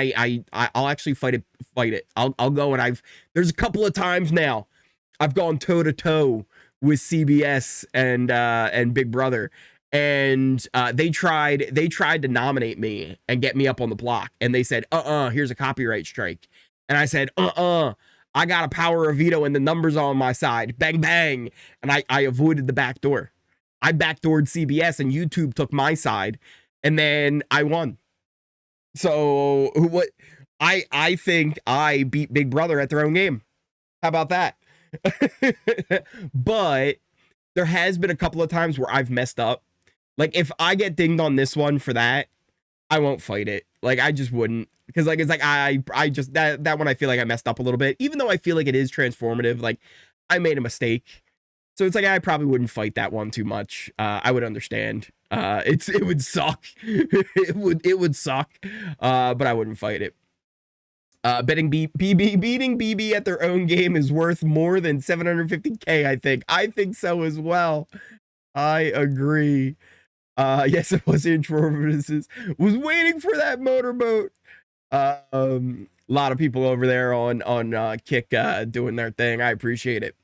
I'll actually fight it. I'll go, and there's a couple of times now I've gone toe to toe with CBS and Big Brother, and they tried to nominate me and get me up on the block, and they said, here's a copyright strike, and I said, I got a power of veto and the numbers are on my side, bang bang, and I avoided the back door. I backdoored CBS and YouTube took my side, and then I won. So what? I think I beat Big Brother at their own game. How about that? But there has been a couple of times where I've messed up. Like, if I get dinged on this one for that, I won't fight it. Like, I just wouldn't. Because, like, it's like, I just, that one I feel like I messed up a little bit. Even though I feel like it is transformative, like, I made a mistake. So it's like, I probably wouldn't fight that one too much. I would understand. It would suck. it would suck. But I wouldn't fight it. Beating BB at their own game is worth more than 750K, I think. I think so as well. I agree. Yes, it was transformative. Was waiting for that motorboat. A lot of people over there on Kick doing their thing. I appreciate it.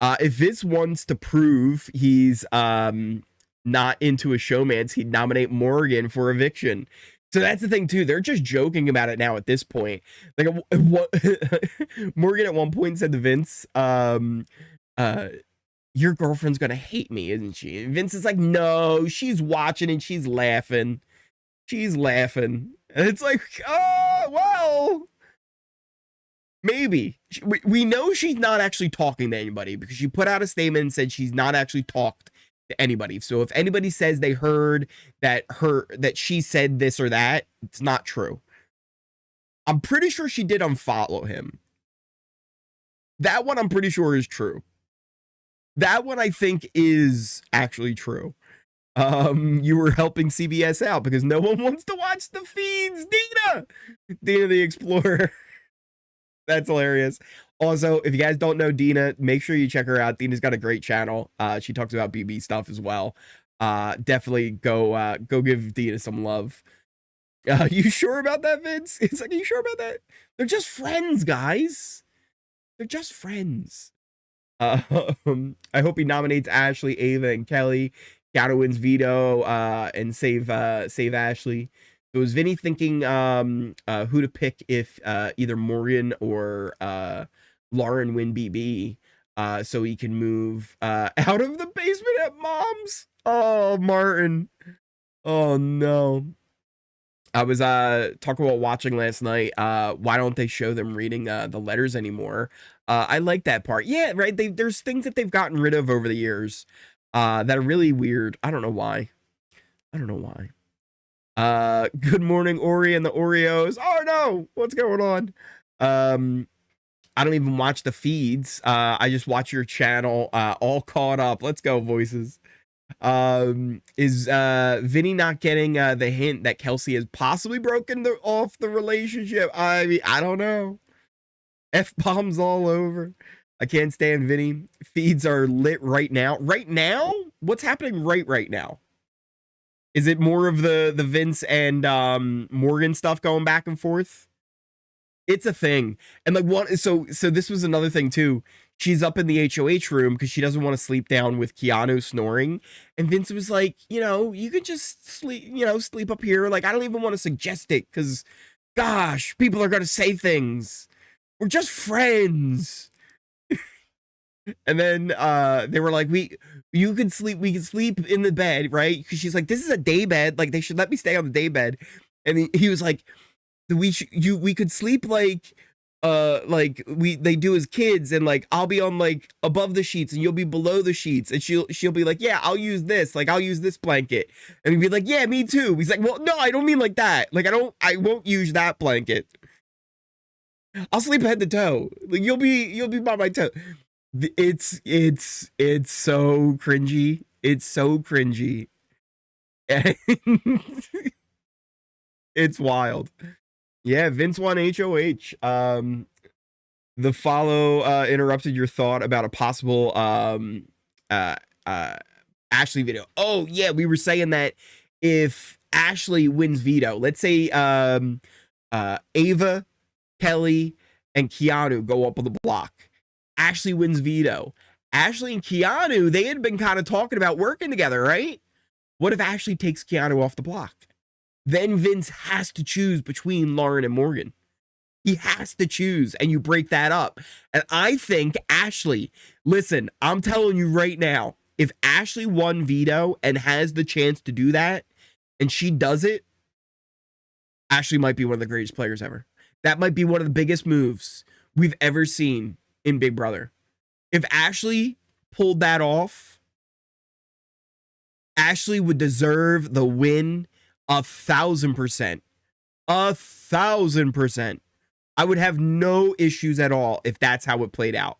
If Vince wants to prove he's not into a showmance, he'd nominate Morgan for eviction. So that's the thing too. They're just joking about it now at this point. Like, Morgan at one point said to Vince, your girlfriend's gonna hate me, isn't she? And Vince is like, no, she's watching and she's laughing. She's laughing. And it's like, oh, well, maybe. We know she's not actually talking to anybody because she put out a statement and said she's not actually talked to anybody. So if anybody says they heard that she said this or that, it's not true. I'm pretty sure she did unfollow him. That one I'm pretty sure is true. That one I think is actually true. You were helping CBS out because no one wants to watch the feeds. Dina the Explorer. That's hilarious. Also, if you guys don't know Dina, make sure you check her out. Dina's got a great channel. She talks about BB stuff as well. Definitely go give Dina some love. You sure about that, Vince? It's like, are you sure about that? They're just friends, guys. They're just friends. I hope he nominates Ashley, Ava, and Kelly. Gato wins veto and save Ashley. So is Vinny thinking who to pick if either Morgan or Lauren win BB so he can move out of the basement at Mom's? Oh, Martin. Oh, no. I was talking about watching last night. Why don't they show them reading the letters anymore? I like that part. Yeah, right. There's things that they've gotten rid of over the years that are really weird. I don't know why. Good morning, Ori and the Oreos. Oh no, what's going on? I don't even watch the feeds. I just watch your channel. All caught up. Let's go, voices. Is Vinny not getting the hint that Kelsey has possibly broken off the relationship? I mean, I don't know. F-bombs all over. I can't stand Vinny. Feeds are lit right now. Right now? What's happening right now? Is it more of the Vince and Morgan stuff going back and forth? It's a thing. And like what so this was another thing too. She's up in the HoH room because she doesn't want to sleep down with Keanu snoring. And Vince was like, you could just sleep up here. Like, I don't even want to suggest it because, gosh, people are going to say things. We're just friends. And then they were like, we could sleep in the bed, right? Because she's like, this is a day bed. Like, they should let me stay on the day bed. And he was like, we could sleep like they do as kids, and like I'll be on like above the sheets and you'll be below the sheets, and she'll be like, yeah, I'll use this blanket, and he'd be like, yeah, me too. He's like, well, no, I don't mean like that. Like, I won't use that blanket. I'll sleep head to toe. Like, you'll be by my toe. It's so cringy. It's so cringy. And it's wild. Yeah, Vince won HoH. The follow interrupted your thought about a possible Ashley veto. Oh yeah, we were saying that if Ashley wins veto, let's say Ava, Kelly, and Keanu go up on the block. Ashley wins veto. Ashley and Keanu, they had been kind of talking about working together, right? What if Ashley takes Keanu off the block? Then Vince has to choose between Lauren and Morgan. He has to choose, and you break that up. And I think Ashley, listen, I'm telling you right now, if Ashley won veto and has the chance to do that, and she does it, Ashley might be one of the greatest players ever. That might be one of the biggest moves we've ever seen in Big Brother. If Ashley pulled that off, Ashley would deserve the win 1,000%. 1,000%. I would have no issues at all if that's how it played out.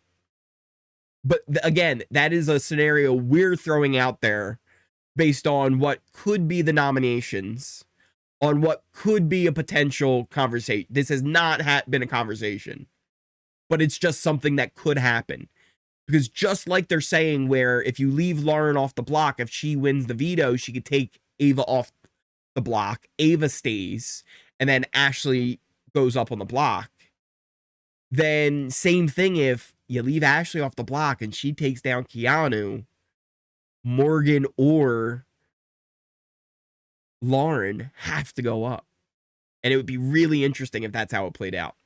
But again, that is a scenario we're throwing out there based on what could be the nominations, on what could be a potential conversation. This has not been a conversation, but it's just something that could happen. Because just like they're saying where if you leave Lauren off the block, if she wins the veto, she could take Ava off the block. Ava stays, and then Ashley goes up on the block. Then same thing if you leave Ashley off the block and she takes down Keanu, Morgan or Lauren have to go up. And it would be really interesting if that's how it played out.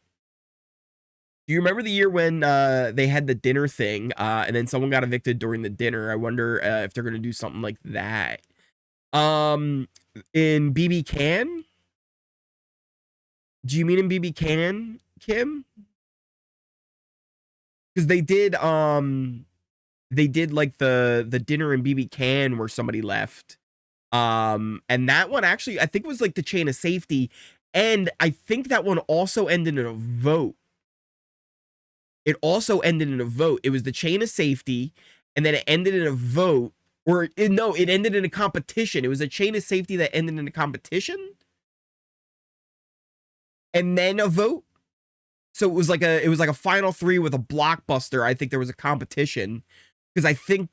Do you remember the year when they had the dinner thing and then someone got evicted during the dinner? I wonder if they're going to do something like that. In BB Can? Do you mean in BB Can, Kim? Because they did like the dinner in BB Can where somebody left. And that one actually, I think it was like the chain of safety. And I think that one also ended in a vote. It also ended in a vote. It was the chain of safety, and then it ended in a vote. It ended in a competition. It was a chain of safety that ended in a competition, and then a vote. So it was like a final three with a blockbuster. I think there was a competition because I think,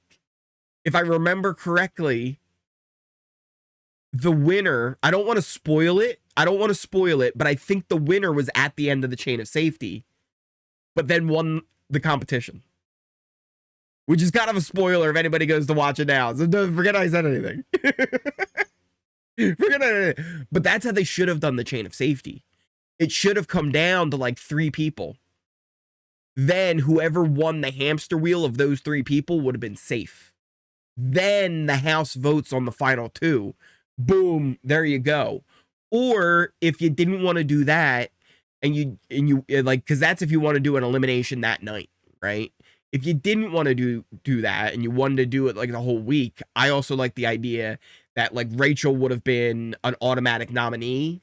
if I remember correctly, the winner. I don't want to spoil it. But I think the winner was at the end of the chain of safety, but then won the competition, which is kind of a spoiler if anybody goes to watch it now. So don't forget I said anything. But that's how they should have done the chain of safety. It should have come down to like 3 people. Then whoever won the hamster wheel of those 3 people would have been safe. Then the house votes on the final 2. Boom, there you go. Or if you didn't want to do that, and you like, because that's if you want to do an elimination that night, right? If you didn't want to do that and you wanted to do it like the whole week, I also like the idea that like Rachel would have been an automatic nominee,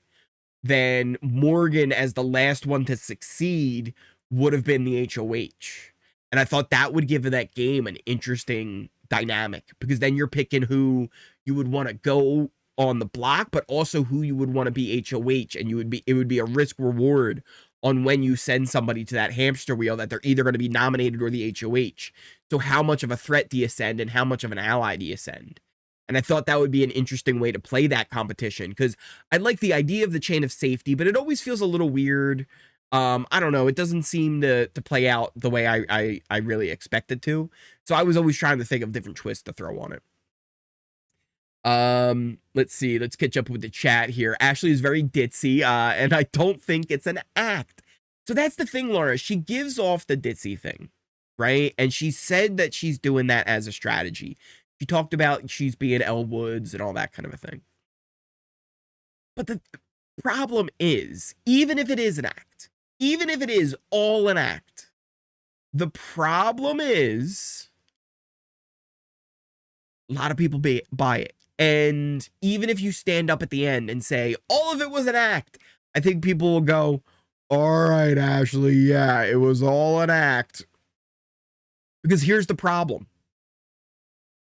then Morgan as the last one to succeed would have been the HoH. And I thought that would give that game an interesting dynamic, because then you're picking who you would want to go on the block, but also who you would want to be HoH, and it would be a risk reward on when you send somebody to that hamster wheel that they're either going to be nominated or the HoH. So how much of a threat do you send and how much of an ally do you send? And I thought that would be an interesting way to play that competition, because I like the idea of the chain of safety, but it always feels a little weird. I don't know. It doesn't seem to play out the way I really expected to. So I was always trying to think of different twists to throw on it. Let's see. Let's catch up with the chat here. Ashley is very ditzy, and I don't think it's an act. So that's the thing, Laura. She gives off the ditzy thing, right? And she said that she's doing that as a strategy. She talked about she's being Elle Woods and all that kind of a thing. But the problem is, even if it is an act, even if it is all an act, the problem is a lot of people buy it. And even if you stand up at the end and say, all of it was an act, I think people will go, all right, Ashley, yeah, it was all an act. Because here's the problem.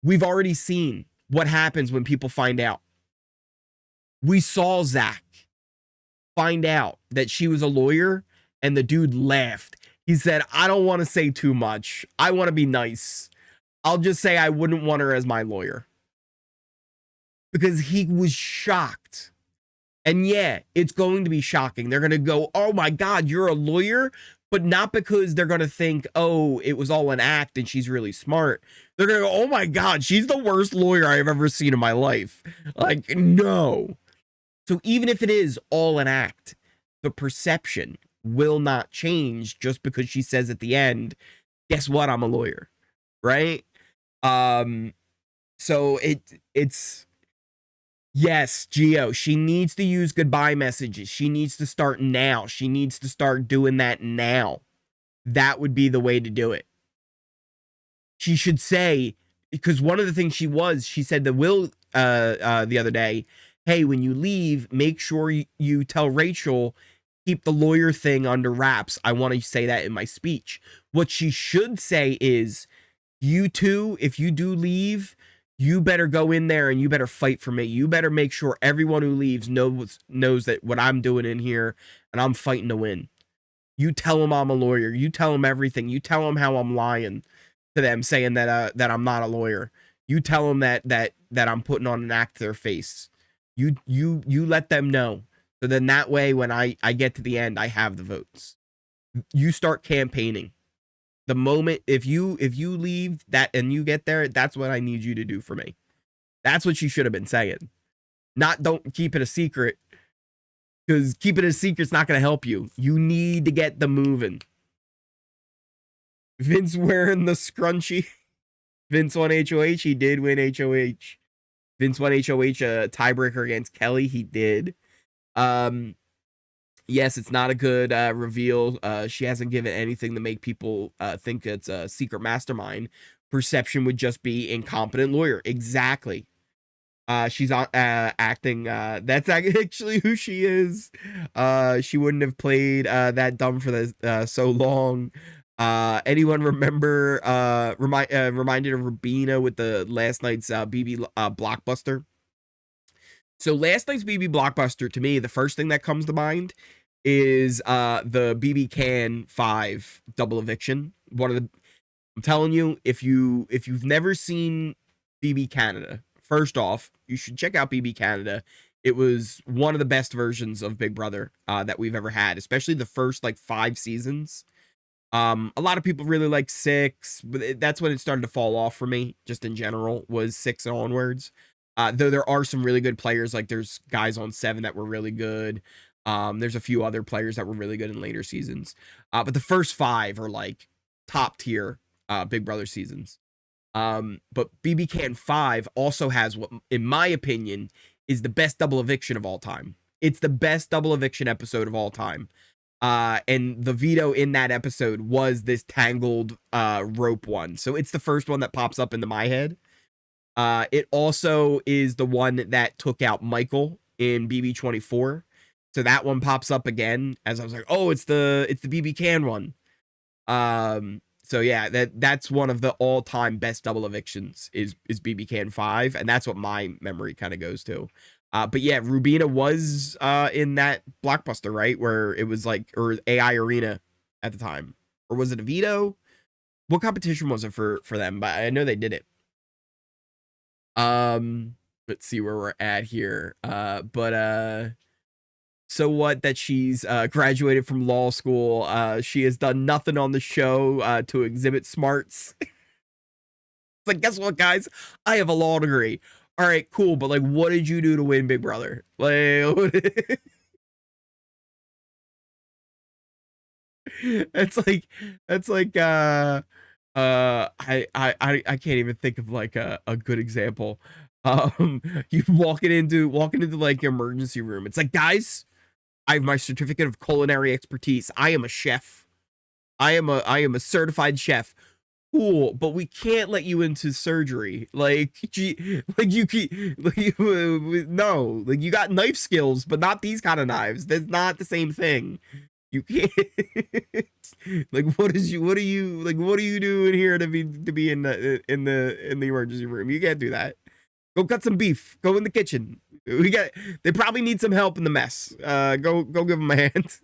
We've already seen what happens when people find out. We saw Zach find out that she was a lawyer, and the dude laughed. He said, I don't want to say too much. I want to be nice. I'll just say I wouldn't want her as my lawyer. Because he was shocked. And yeah, it's going to be shocking. They're going to go, oh my God, you're a lawyer? but not because they're going to think, oh, it was all an act and she's really smart. They're going to go, oh my God, she's the worst lawyer I've ever seen in my life. Like, no. So even if it is all an act, the perception will not change just because she says at the end, guess what? I'm a lawyer. Right? So it's yes, Geo, she needs to use goodbye messages. She needs to start now. She needs to start doing that now. That would be the way to do it. She should say, because one of the things she said to Will the other day, hey, when you leave, make sure you tell Rachel, keep the lawyer thing under wraps. I want to say that in my speech. What she should say is, you two, if you do leave, you better go in there and you better fight for me. You better make sure everyone who leaves knows that what I'm doing in here and I'm fighting to win. You tell them I'm a lawyer. You tell them everything. You tell them how I'm lying to them, saying that I'm not a lawyer. You tell them that I'm putting on an act to their face. You let them know. So then that way, when I get to the end, I have the votes. You start campaigning. The moment if you leave that and you get there, that's what I need you to do for me. That's what you should have been saying. Not don't keep it a secret, because keeping it a secret's not going to help you. You need to get them moving. Vince wearing the scrunchie. Vince won HoH. He did win HoH. Vince won HoH tiebreaker against Kelly. He did. Yes, it's not a good reveal. She hasn't given anything to make people think it's a secret mastermind. Perception would just be incompetent lawyer. Exactly. She's acting. That's actually who she is. She wouldn't have played that dumb for so long. Anyone remember reminded of Rubina with the last night's BB blockbuster? So last night's BB blockbuster, to me, the first thing that comes to mind is the BB Can 5 double eviction. I'm telling you, if you've never seen BB Canada, first off, you should check out BB Canada. It was one of the best versions of Big Brother that we've ever had, especially the first like 5 seasons. A lot of people really like 6, but that's when it started to fall off for me, just in general, was 6 and onwards. Though there are some really good players, like there's guys on 7 that were really good. There's a few other players that were really good in later seasons. But the first 5 are like top tier Big Brother seasons. But BB Can 5 also has what, in my opinion, is the best double eviction of all time. It's the best double eviction episode of all time. And the veto in that episode was this tangled rope one. So it's the first one that pops up into my head. It also is the one that took out Michael in BB24. So that one pops up again as I was like, oh, it's the BB Can one. So yeah, that's one of the all-time best double evictions is BB Can 5, and that's what my memory kind of goes to. But yeah, Rubina was in that blockbuster, right? Where it was like, or AI Arena at the time. Or was it a veto? What competition was it for them? But I know they did it. Let's see where we're at here. So what that she's graduated from law school. She has done nothing on the show to exhibit smarts. It's like, guess what, guys? I have a law degree. All right, cool. But like, what did you do to win Big Brother? Like, that's like I can't even think of like a good example. You walking into like your emergency room. It's like, guys, I have my certificate of culinary expertise. I am a chef. I am a certified chef. Cool, but we can't let you into surgery. Like, no, like you got knife skills, but not these kind of knives. That's not the same thing. You can't. Like, what are you doing here to be in the emergency room? You can't do that. Go cut some beef. Go in the kitchen. They probably need some help in the mess. Go give them a hand.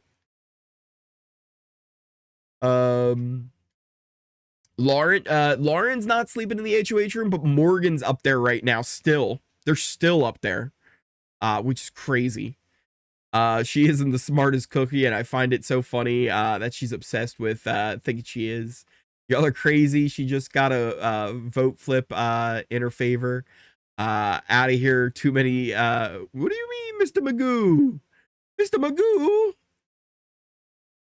Lauren's not sleeping in the HoH room, but Morgan's up there right now still. They're still up there. Which is crazy. She isn't the smartest cookie, and I find it so funny that she's obsessed with thinking she is. Y'all are crazy. She just got a vote flip in her favor. Out of here. Too many. What do you mean, Mr. Magoo? Mr. Magoo?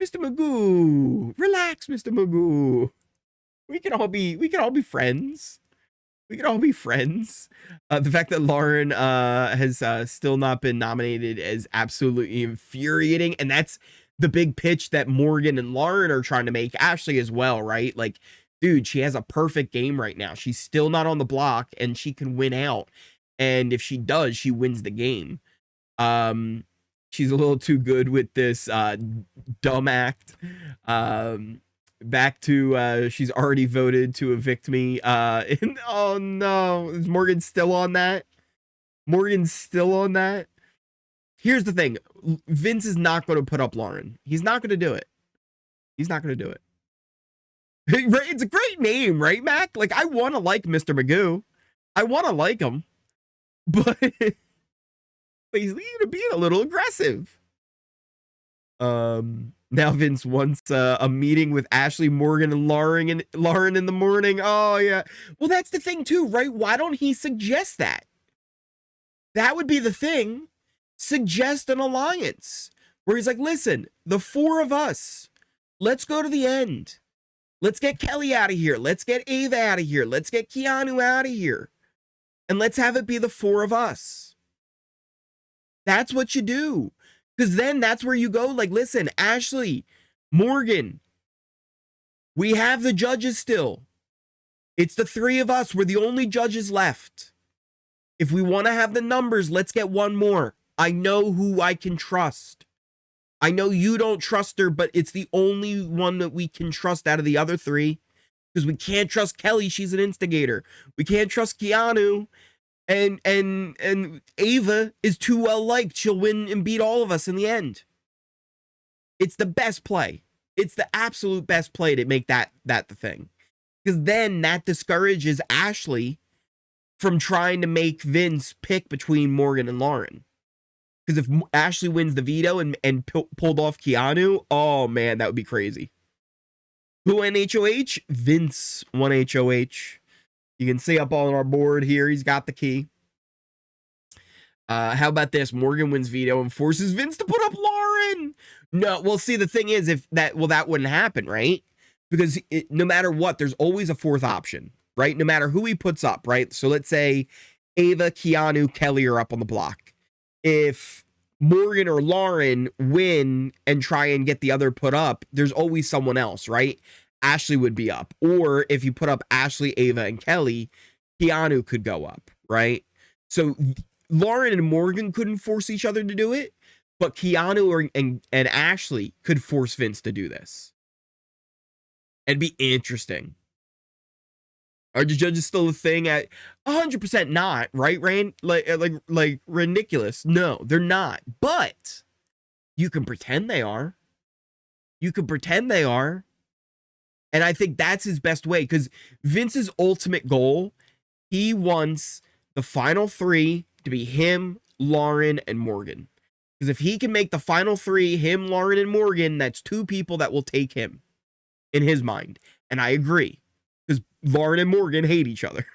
Mr. Magoo. Relax, Mr. Magoo. We can all be friends. We can all be friends. The fact that Lauren has still not been nominated is absolutely infuriating. And that's the big pitch that Morgan and Lauren are trying to make Ashley as well, right? Like, dude, she has a perfect game right now. She's still not on the block and she can win out. And if she does, she wins the game. She's a little too good with this dumb act. Back to she's already voted to evict me. Oh no, is Morgan still on that? Morgan's still on that. Here's the thing, Vince is not going to put up Lauren. He's not going to do it. He's not going to do it. It's a great name, right, Mac? Like, I want to like Mr. Magoo. I want to like him, but he's being a little aggressive. Now Vince wants a meeting with Ashley, Morgan, and Lauren in the morning. Oh, yeah. Well, that's the thing, too, right? Why don't he suggest that? That would be the thing. Suggest an alliance where he's like, listen, the four of us, let's go to the end. Let's get Kelly out of here. Let's get Ava out of here. Let's get Keanu out of here. And let's have it be the four of us. That's what you do. Because then that's where you go, like, listen, Ashley, Morgan, we have the judges still. It's the three of us. We're the only judges left. If we want to have the numbers, let's get one more. I know who I can trust. I know you don't trust her, but it's the only one that we can trust out of the other three. Because we can't trust Kelly. She's an instigator. We can't trust Keanu. And Ava is too well liked. She'll win and beat all of us in the end. It's the best play. It's the absolute best play to make that the thing. Because then that discourages Ashley from trying to make Vince pick between Morgan and Lauren. Because if Ashley wins the veto and pulled off Keanu, oh man, that would be crazy. Who won HoH? Vince won HoH. You can see up on our board here, he's got the key. How about this? Morgan wins veto and forces Vince to put up Lauren. No, well, see, the thing is, that wouldn't happen, right? Because no matter what, there's always a fourth option, right? No matter who he puts up, right? So let's say Ava, Keanu, Kelly are up on the block. If Morgan or Lauren win and try and get the other put up, there's always someone else, right? Ashley would be up. Or if you put up Ashley, Ava, and Kelly, Keanu could go up, right? So Lauren and Morgan couldn't force each other to do it, but Keanu and Ashley could force Vince to do this. It'd be interesting. Are the judges still a thing at 100% not, right, Rand? Like ridiculous. No, they're not. But you can pretend they are. You can pretend they are. And I think that's his best way, because Vince's ultimate goal, he wants the final three to be him, Lauren, and Morgan. Because if he can make the final three, him, Lauren, and Morgan, that's two people that will take him in his mind. And I agree, because Lauren and Morgan hate each other.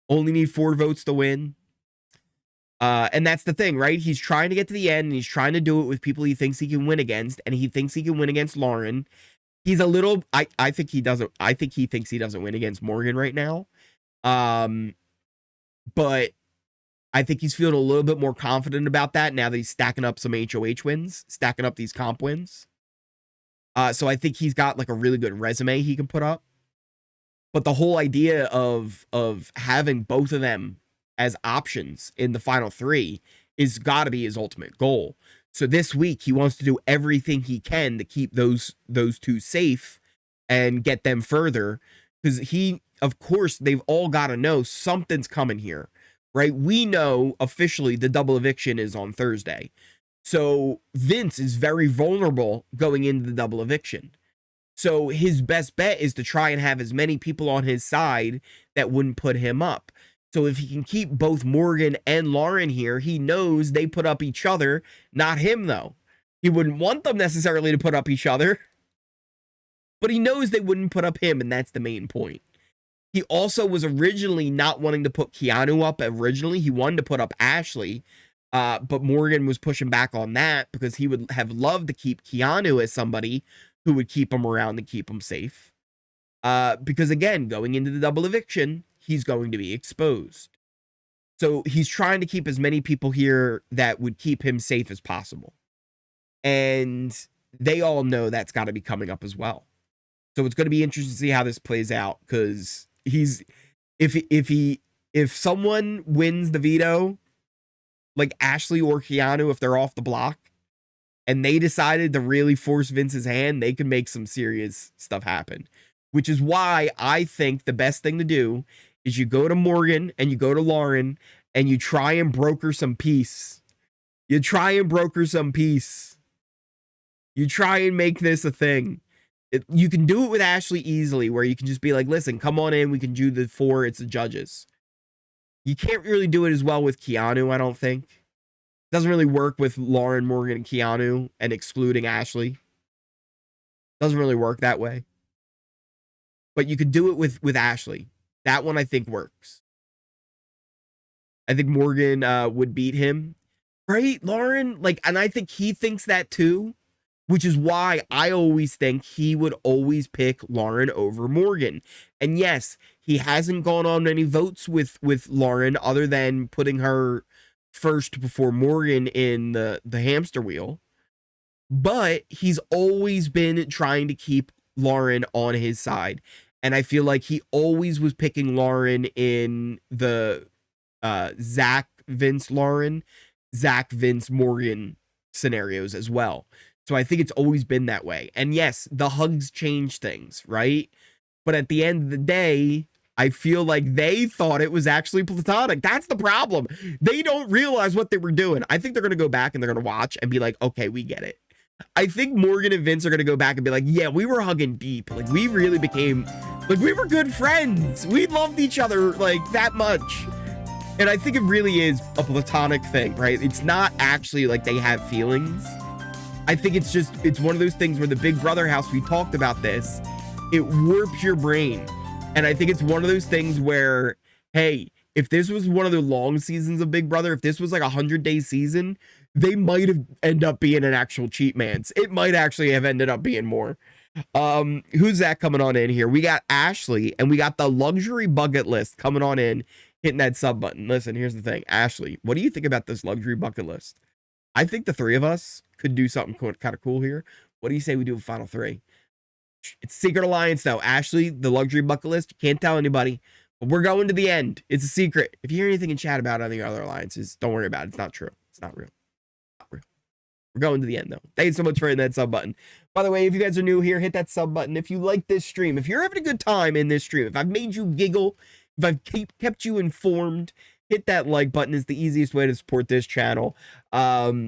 Only need 4 votes to win. And that's the thing, right? He's trying to get to the end, and he's trying to do it with people he thinks he can win against, and he thinks he can win against Lauren. He's a little, I think he doesn't, I think he thinks he doesn't win against Morgan right now. But I think he's feeling a little bit more confident about that now that he's stacking up some HoH wins, stacking up these comp wins. So I think he's got like a really good resume he can put up. But the whole idea of having both of them as options in the final 3 is got to be his ultimate goal. So this week he wants to do everything he can to keep those 2 safe and get them further, because of course they've all got to know something's coming here, right? We know officially the double eviction is on Thursday. So Vince is very vulnerable going into the double eviction. So his best bet is to try and have as many people on his side that wouldn't put him up. So if he can keep both Morgan and Lauren here, he knows they put up each other, not him, though. He wouldn't want them necessarily to put up each other, but he knows they wouldn't put up him, and that's the main point. He also was originally not wanting to put Keanu up originally. He wanted to put up Ashley, but Morgan was pushing back on that because he would have loved to keep Keanu as somebody who would keep him around and keep him safe. Because again, going into the double eviction, he's going to be exposed. So he's trying to keep as many people here that would keep him safe as possible. And they all know that's got to be coming up as well. So it's going to be interesting to see how this plays out, because if someone wins the veto, like Ashley or Keanu, if they're off the block and they decided to really force Vince's hand, they can make some serious stuff happen. Which is why I think the best thing to do is you go to Morgan and you go to Lauren and you try and broker some peace. You try and broker some peace. You try and make this a thing. You can do it with Ashley easily, where you can just be like, listen, come on in. We can do the 4. It's the judges. You can't really do it as well with Keanu, I don't think. It doesn't really work with Lauren, Morgan, and Keanu and excluding Ashley. Doesn't really work that way. But you could do it with Ashley. That one I think works. I think Morgan would beat him. Right, Lauren? Like, and I think he thinks that too. Which is why I always think he would always pick Lauren over Morgan. And yes, he hasn't gone on any votes with Lauren other than putting her first before Morgan in the hamster wheel. But he's always been trying to keep Lauren on his side. And I feel like he always was picking Lauren in the Zach, Vince, Lauren, Zach, Vince, Morgan scenarios as well. So I think it's always been that way. And yes, the hugs change things, right? But at the end of the day, I feel like they thought it was actually platonic. That's the problem. They don't realize what they were doing. I think they're going to go back and they're going to watch and be like, okay, we get it. I think Morgan and Vince are going to go back and be like, yeah, we were hugging deep. Like, we really became, like, we were good friends. We loved each other, like, that much. And I think it really is a platonic thing, right? It's not actually like they have feelings. I think it's just, it's one of those things where the Big Brother house, we talked about this, it warps your brain. And I think it's one of those things where, hey, if this was one of the long seasons of Big Brother, if this was like 100-day season, they might have ended up being an actual cheat man's. It might actually have ended up being more. Who's that coming on in here? We got Ashley, and we got the luxury bucket list coming on in, hitting that sub button. Listen, here's the thing. Ashley, what do you think about this luxury bucket list? I think the 3 of us could do something kind of cool here. What do you say we do a final 3? It's Secret Alliance, though. Ashley, the luxury bucket list, you can't tell anybody. But we're going to the end. It's a secret. If you hear anything in chat about any other alliances, don't worry about it. It's not true. It's not real. Not real. We're going to the end, though. Thanks so much for hitting that sub button. By the way, if you guys are new here, hit that sub button. If you like this stream, if you're having a good time in this stream, if I've made you giggle, if I've kept you informed, hit that like button. Is the easiest way to support this channel.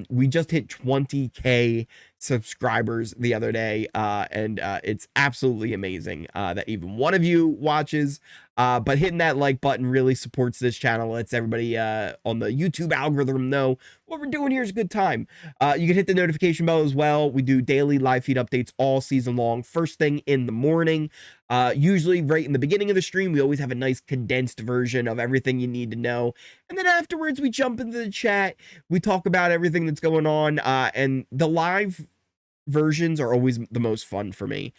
We just hit 20K subscribers the other day, and it's absolutely amazing that even one of you watches. But hitting that like button really supports this channel, lets everybody on the YouTube algorithm know what we're doing here is a good time. You can hit the notification bell as well. We do daily live feed updates all season long, first thing in the morning. Usually right in the beginning of the stream, we always have a nice condensed version of everything you need to know. And then afterwards, we jump into the chat. We talk about everything that's going on. And the live versions are always the most fun for me.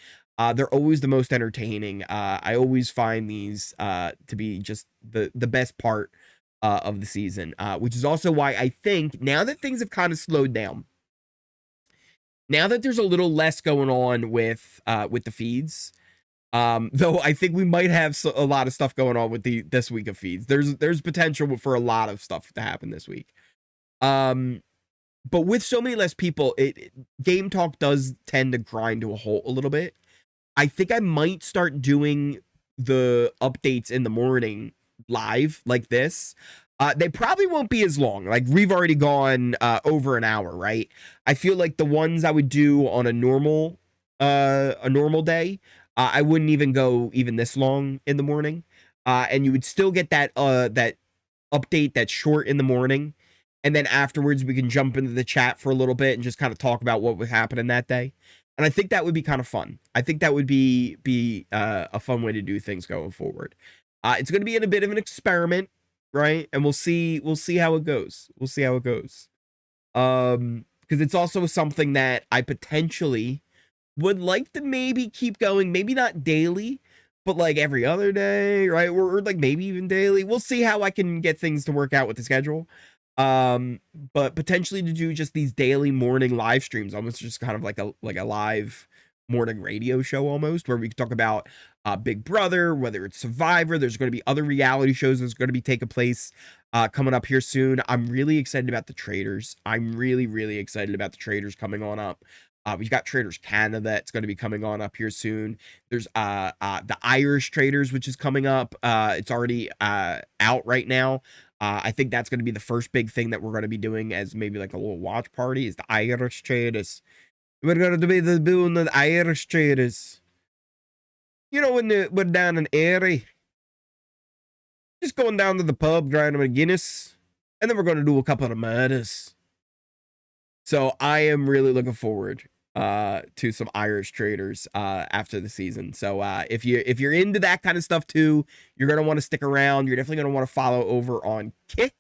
They're always the most entertaining. I always find these to be just the best part of the season, which is also why I think now that things have kind of slowed down, now that there's a little less going on with the feeds, though I think we might have a lot of stuff going on with this week of feeds. There's potential for a lot of stuff to happen this week. But with so many less people, Game Talk does tend to grind to a halt a little bit. I think I might start doing the updates in the morning live like this. They probably won't be as long. Like, we've already gone over an hour, right? I feel like the ones I would do on a normal day, I wouldn't even go even this long in the morning. And you would still get that that update that's short in the morning, and then afterwards we can jump into the chat for a little bit and just kind of talk about what was happening that day. And I think that would be kind of fun. I think that would be a fun way to do things going forward. It's going to be in a bit of an experiment, right? And we'll see how it goes. We'll see how it goes. Because it's also something that I potentially would like to maybe keep going, maybe not daily, but like every other day, right? Or like maybe even daily. We'll see how I can get things to work out with the schedule. But potentially to do just these daily morning live streams, almost just kind of like a live morning radio show almost, where we can talk about Big Brother, whether it's Survivor. There's going to be other reality shows that's going to be taking place coming up here soon. I'm really excited about the Traders. I'm really excited about the Traders coming on up. We've got Traders Canada that's going to be coming on up here soon. There's the Irish Traders, which is coming up. It's already out right now. I think that's going to be the first big thing that we're going to be doing as maybe like a little watch party, is the Irish Traders. We're going to be doing the Irish Traders. You know, when we're down in Erie, just going down to the pub, grinding a Guinness, and then we're going to do a couple of murders. So I am really looking forward to some Irish Traders after the season. So if you're into that kind of stuff too, you're gonna want to stick around. You're definitely gonna want to follow over on Kick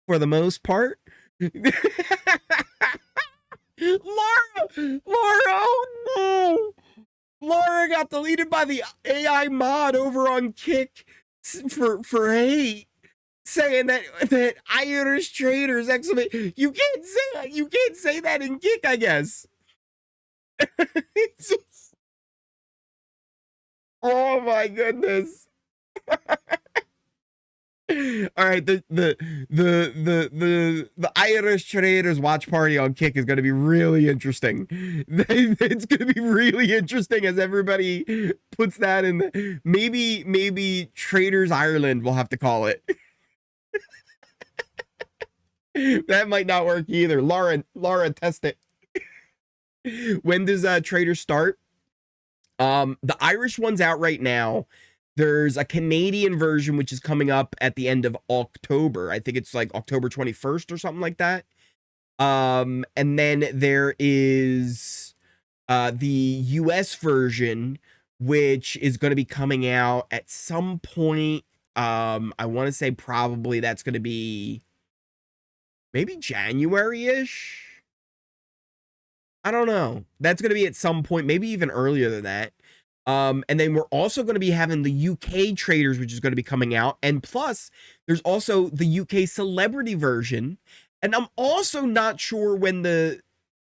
for the most part. Laura, oh no, Laura got deleted by the AI mod over on Kick for hate. Saying that Irish Traders exclamation. You can't say that in Kick, I guess. Oh my goodness. All right, the Irish Traders watch party on Kick is going to be really interesting. It's going to be really interesting as everybody puts that in. Maybe Traders Ireland, we'll have to call it. That might not work either. Laura, test it. When does Trader start? The Irish one's out right now. There's a Canadian version which is coming up at the end of October. I think it's like October 21st or something like that. And then there is the US version, which is going to be coming out at some point. I want to say probably that's going to be maybe January-ish. I don't know. That's going to be at some point, maybe even earlier than that. And then we're also going to be having the UK Traders, which is going to be coming out. And plus, there's also the UK Celebrity version. And I'm also not sure when the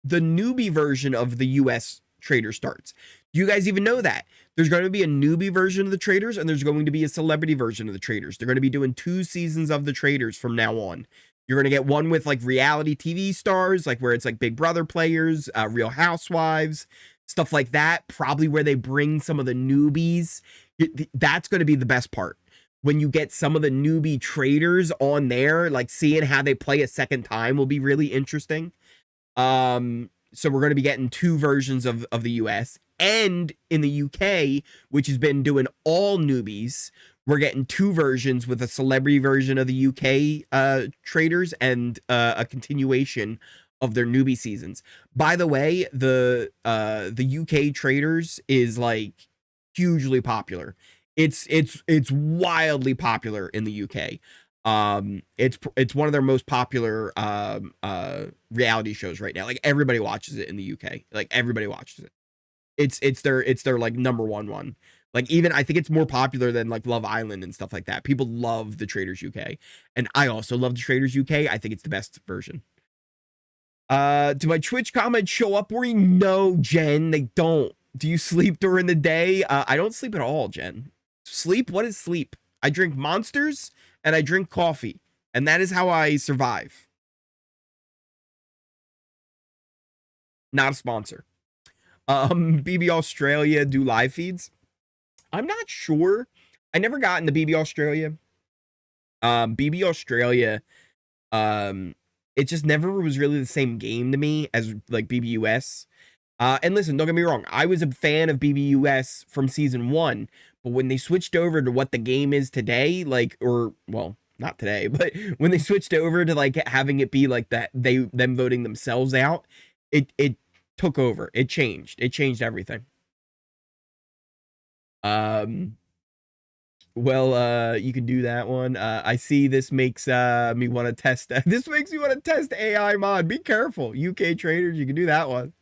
newbie version of the US Trader starts. Do you guys even know that? There's going to be a newbie version of the Traders, and there's going to be a celebrity version of the Traders. They're going to be doing 2 seasons of the Traders from now on. You're going to get one with like reality TV stars, like where it's like Big Brother players, Real Housewives, stuff like that. Probably where they bring some of the newbies. That's going to be the best part. When you get some of the newbie traders on there, like seeing how they play a second time will be really interesting. So we're going to be getting 2 versions of the US, and in the UK, which has been doing all newbies, we're getting 2 versions with a celebrity version of the UK traders and a continuation of their newbie seasons. By the way, the UK traders is like hugely popular. It's wildly popular in the UK. It's one of their most popular reality shows right now. Like everybody watches it in the UK. Like everybody watches it. It's their like number one. Like even I think it's more popular than like Love Island and stuff like that. People love the Traders UK, and I also love the Traders UK. I think it's the best version. Do my Twitch comments show up where you know, Jen? They don't. Do you sleep during the day? I don't sleep at all, Jen. Sleep? What is sleep? I drink Monsters and I drink coffee, and that is how I survive. Not a sponsor. BB Australia do live feeds. I'm not sure. I never got into BB Australia. BB Australia, it just never was really the same game to me as like BBUS. And listen, don't get me wrong. I was a fan of BBUS from season 1, but when they switched over to what the game is today, like, or, well, not today, but when they switched over to, like, having it be like that, them voting themselves out, it took over. It changed. It changed everything. Well, you can do that one. I see this makes me want to test. This makes me want to test AI mod. Be careful, UK traders. You can do that one.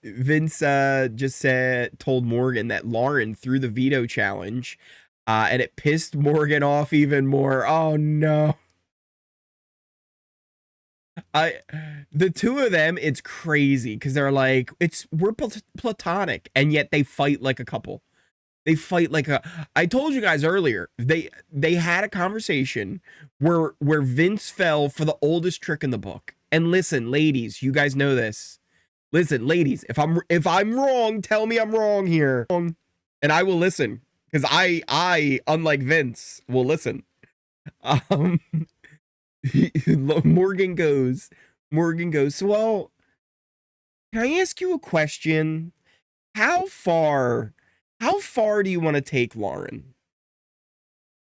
Vince just told Morgan that Lauren threw the veto challenge, and it pissed Morgan off even more. Oh no. The two of them, it's crazy because they're like, we're platonic, and yet they fight like a couple. They fight like I told you guys earlier, they had a conversation where Vince fell for the oldest trick in the book. And listen, ladies, you guys know this. Listen, ladies, if I'm wrong, tell me I'm wrong here. And I will listen. Because I, unlike Vince, will listen. Morgan goes, so, well, can I ask you a question? How far do you want to take Lauren?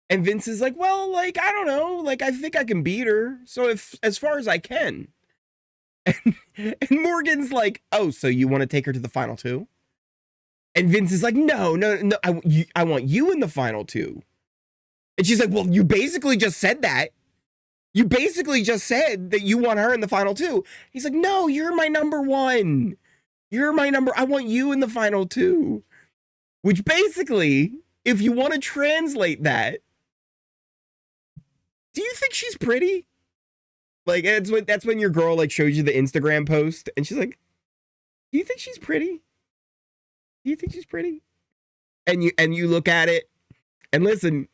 And Vince is like, well, like, I don't know. Like, I think I can beat her. So as far as I can. And Morgan's like, oh, so you want to take her to the final 2? And Vince is like, no, I want you in the final 2. And she's like, well, you basically just said that. You basically just said that you want her in the final 2. He's like, no, you're my number 1. I want you in the final 2. Which basically, if you want to translate that, do you think she's pretty? Like, that's when your girl, like, shows you the Instagram post, and she's like, do you think she's pretty? Do you think she's pretty? And you look at it, and listen,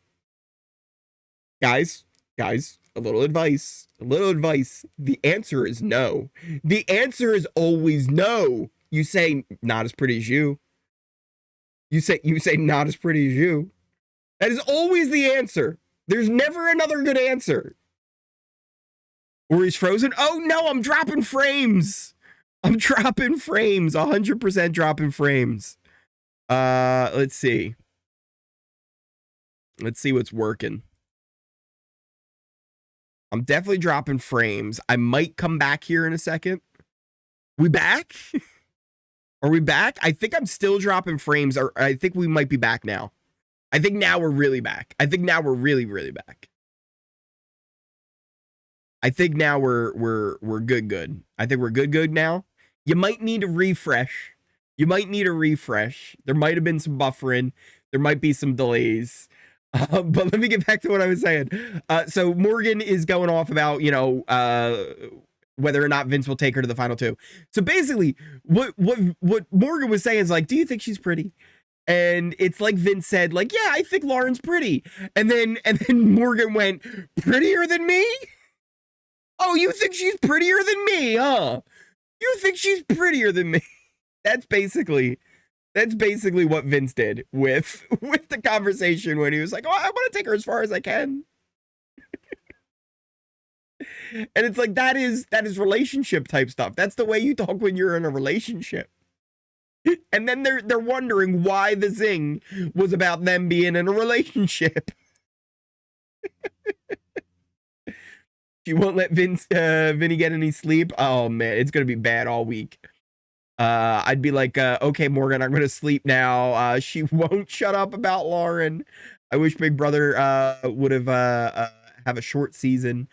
guys, a little advice. The answer is no. The answer is always no. You say, not as pretty as you. You say not as pretty as you. That is always the answer. There's never another good answer. Or he's frozen. Oh no, I'm dropping frames. 100% dropping frames. Let's see. Let's see what's working. I'm definitely dropping frames. I might come back here in a second. We back? Are we back? I think I'm still dropping frames, or I think we might be back now. I think now we're really back. I think now we're really, really back. I think now we're good. I think we're good now. You might need a refresh. There might have been some buffering. There might be some delays. But let me get back to what I was saying. So Morgan is going off about, whether or not Vince will take her to the final 2. So basically, what Morgan was saying is like, do you think she's pretty? And it's like Vince said, like, yeah, I think Lauren's pretty. And then Morgan went, prettier than me? Oh, you think she's prettier than me, huh? You think she's prettier than me? That's basically what Vince did with the conversation when he was like, oh, I want to take her as far as I can. And it's like, that is relationship type stuff. That's the way you talk when you're in a relationship. And then they're wondering why the zing was about them being in a relationship. She won't let Vinny get any sleep. Oh man, it's gonna be bad all week. I'd be like, okay, Morgan, I'm gonna sleep now. She won't shut up about Lauren. I wish Big Brother would have a short season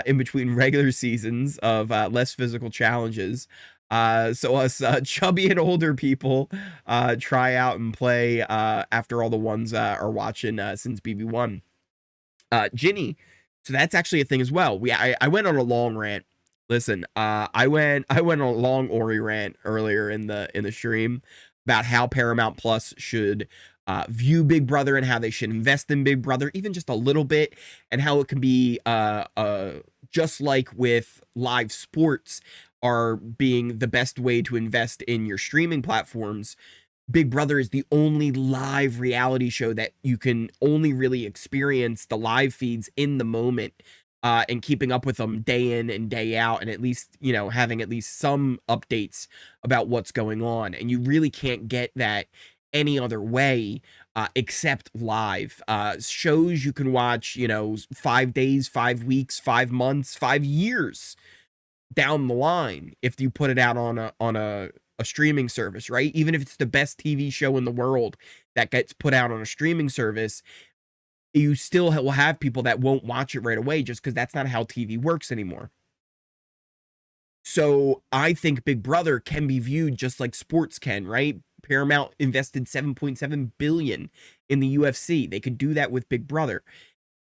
in between regular seasons of less physical challenges. So us chubby and older people try out and play after all the ones are watching since BB1. Ginny. So that's actually a thing as well. I went on a long rant. Listen, I went on a long Ori rant earlier in the stream about how Paramount Plus should view Big Brother and how they should invest in Big Brother, even just a little bit, and how it can be just like with live sports are being the best way to invest in your streaming platforms. Big Brother is the only live reality show that you can only really experience the live feeds in the moment. and keeping up with them day in and day out, and at least, having at least some updates about what's going on. And you really can't get that any other way except live. Shows you can watch, 5 days, 5 weeks, 5 months, 5 years down the line if you put it out on a streaming service, right? Even if it's the best TV show in the world that gets put out on a streaming service, you still will have people that won't watch it right away just because that's not how TV works anymore. So I think Big Brother can be viewed just like sports can, right? Paramount invested 7.7 billion in the UFC. They could do that with Big Brother.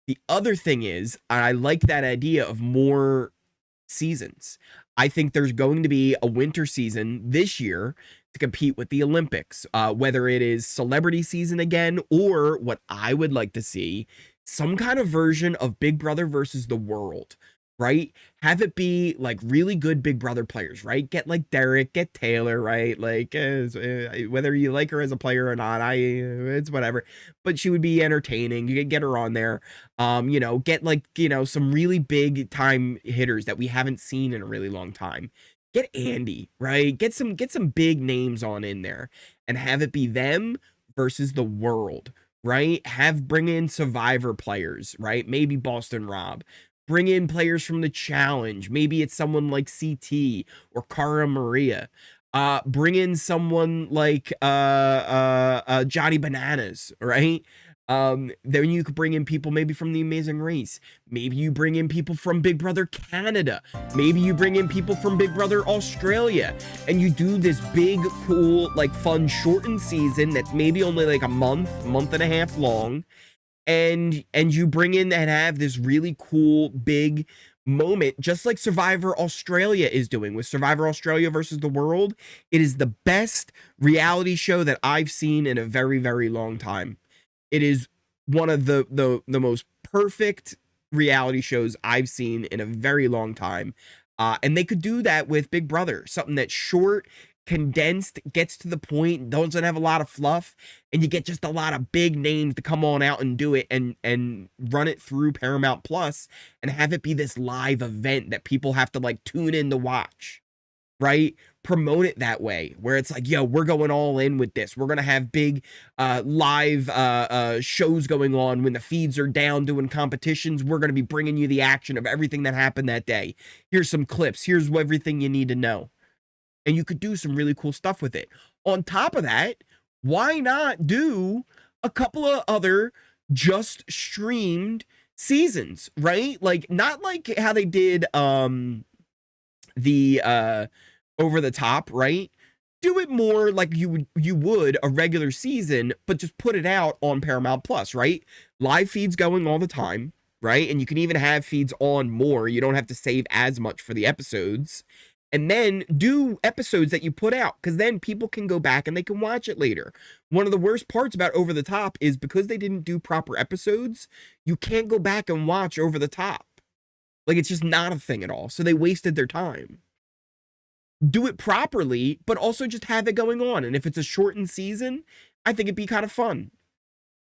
The other thing is, I like that idea of more seasons. I think there's going to be a winter season this year to compete with the Olympics, whether it is celebrity season again, or what I would like to see, some kind of version of Big Brother versus the world, right? Have it be like really good Big Brother players, right? Get like Derek, get Taylor, right? Like whether you like her as a player or not, it's whatever. But she would be entertaining. You could get her on there. Get like, some really big time hitters that we haven't seen in a really long time. Get Andy, right? Get some big names on in there and have it be them versus the world, right? Bring in Survivor players, right? Maybe Boston Rob. Bring in players from the challenge. Maybe it's someone like CT or Cara Maria. Bring in someone like Johnny Bananas, right? Then you could bring in people maybe from the Amazing Race. Maybe you bring in people from Big Brother Canada. Maybe you bring in people from Big Brother Australia. And you do this big, cool, like fun shortened season that's maybe only like a month and a half long. And you bring in and have this really cool big moment, just like Survivor Australia is doing with Survivor Australia versus the world. It is the best reality show that I've seen in a very, very long time. It is one of the most perfect reality shows I've seen in a very long time. And they could do that with Big Brother, something that's short, condensed, gets to the point, doesn't have a lot of fluff, and you get just a lot of big names to come on out and do it and run it through Paramount Plus and have it be this live event that people have to like tune in to watch, right? Promote it that way, where it's like, yo, we're going all in with this. We're gonna have big live shows going on when the feeds are down doing competitions. We're gonna be bringing you the action of everything that happened that day. Here's some clips. Here's everything you need to know. And you could do some really cool stuff with it. On top of that, why not do a couple of other just streamed seasons, right? Like, not like how they did the Over the Top, right? Do it more like you would a regular season, but just put it out on Paramount Plus, right? Live feeds going all the time, right? And you can even have feeds on more. You don't have to save as much for the episodes. And then do episodes that you put out, because then people can go back and they can watch it later. One of the worst parts about Over the Top is because they didn't do proper episodes, you can't go back and watch Over the Top. Like, it's just not a thing at all. So they wasted their time. Do it properly, but also just have it going on. And if it's a shortened season, I think it'd be kind of fun,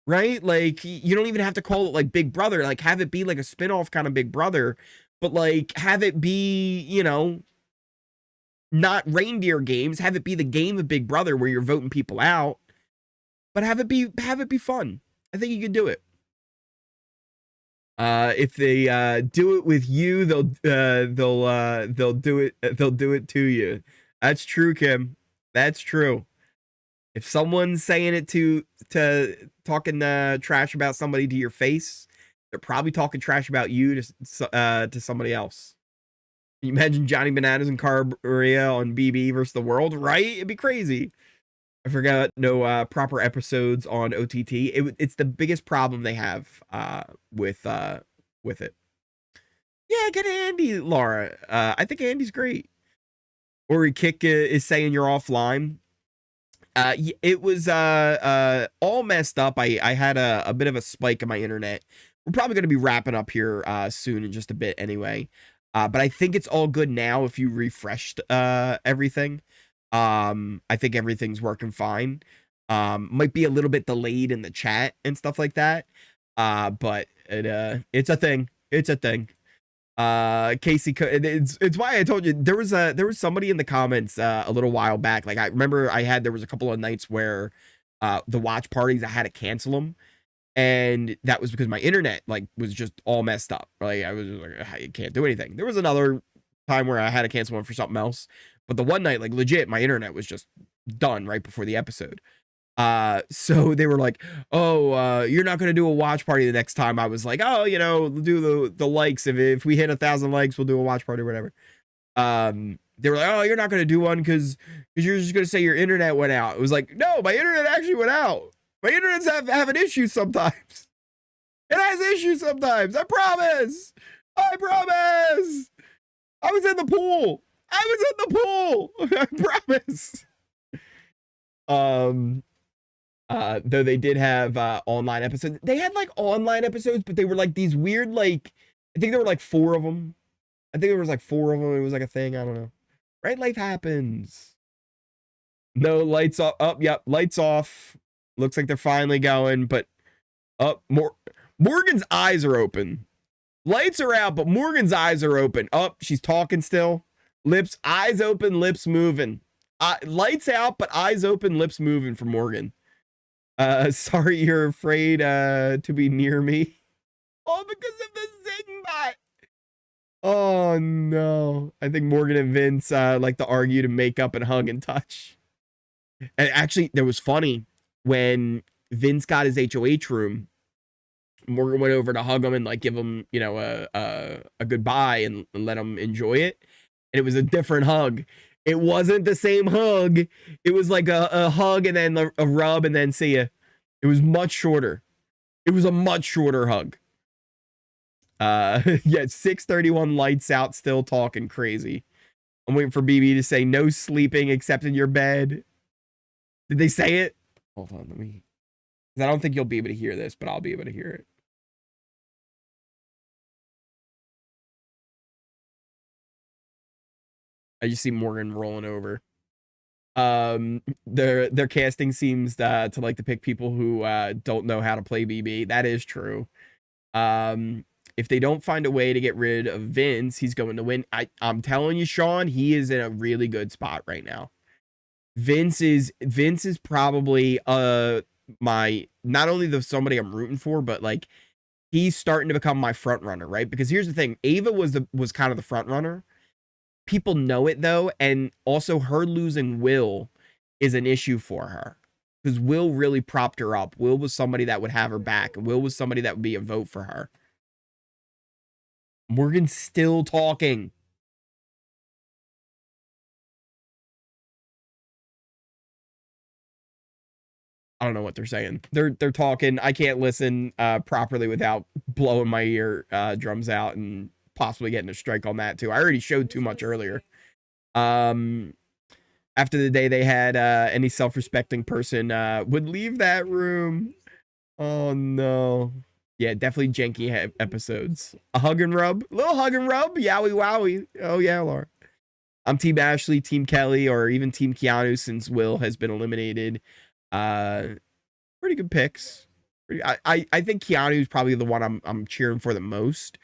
right? Like, you don't even have to call it like Big Brother. Like, have it be like a spinoff kind of Big Brother, but like have it be, not reindeer games. Have it be the game of Big Brother where you're voting people out, but have it be fun. I think you can do it. If they do it with you, they'll do it to you. That's true, Kim. That's true. If someone's saying it to talking trash about somebody to your face, they're probably talking trash about you to somebody else. Can you imagine Johnny Bananas and Cara Maria on BB versus the world, right? It'd be crazy. I forgot no proper episodes on OTT. It's the biggest problem they have with it. Yeah, get Andy, Laura. I think Andy's great. Ori Kick is saying you're offline. It was all messed up. I had a bit of a spike in my internet. We're probably going to be wrapping up here soon in just a bit anyway. But I think it's all good now if you refreshed everything. I think everything's working fine. Might be a little bit delayed in the chat and stuff like that. But it's a thing. It's a thing. Casey, it's why I told you there was somebody in the comments a little while back. Like I remember there was a couple of nights where the watch parties I had to cancel them, and that was because my internet like was just all messed up. Like I was like I can't do anything. There was another time where I had to cancel one for something else, but the one night like legit my internet was just done right before the episode. So they were like, oh, you're not going to do a watch party the next time. I was like, oh, we'll do the likes. If we hit 1,000 likes, we'll do a watch party or whatever. They were like, oh, you're not going to do one because you're just going to say your internet went out. It was like, no, my internet actually went out. My internet's having issues sometimes. It has issues sometimes. I promise. I promise. I was in the pool. I promise. Though they did have online episodes. They had like online episodes, but they were like these weird, like, I think there were like 4 of them. I think there was like 4 of them. It was like a thing. I don't know. Right? Life happens. No lights off. Up, yep. Lights off. Looks like they're finally going, but up Morgan's eyes are open. Lights are out, but Morgan's eyes are open. Up, she's talking still. Lips, eyes open, lips moving. Lights out, but eyes open, lips moving for Morgan. Sorry you're afraid to be near me. All because of the Zingbot. Oh no. I think Morgan and Vince like to argue to make up and hug and touch. And actually, that was funny when Vince got his HoH room. Morgan went over to hug him and like give him, a goodbye and let him enjoy it. And it was a different hug. It wasn't the same hug. It was like a hug and then a rub and then see ya. It was much shorter. It was a much shorter hug. Yeah, 6:31 lights out, still talking crazy. I'm waiting for BB to say no sleeping except in your bed. Did they say it? Hold on, let me. I don't think you'll be able to hear this, but I'll be able to hear it. I just see Morgan rolling over. Their casting seems to like to pick people who don't know how to play BB. That is true. If they don't find a way to get rid of Vince, he's going to win. I'm telling you, Sean, he is in a really good spot right now. Vince is probably my not only somebody I'm rooting for, but like he's starting to become my front runner, right? Because here's the thing, Ava was kind of the front runner. People know it though, and also her losing Will is an issue for her because Will really propped her up. Will was somebody that would have her back. Will was somebody that would be a vote for her. Morgan's still talking. I don't know what they're saying. They're talking. I can't listen properly without blowing my ear drums out and possibly getting a strike on that too. I already showed too much earlier. After the day they had, any self-respecting person would leave that room. Oh no. Yeah, definitely janky episodes. A hug and rub, little hug and rub, yowie wowie. Oh yeah, Laura. I'm Team Ashley, Team Kelly, or even Team Keanu since Will has been eliminated. Pretty good picks. I think Keanu is probably the one I'm cheering for the most.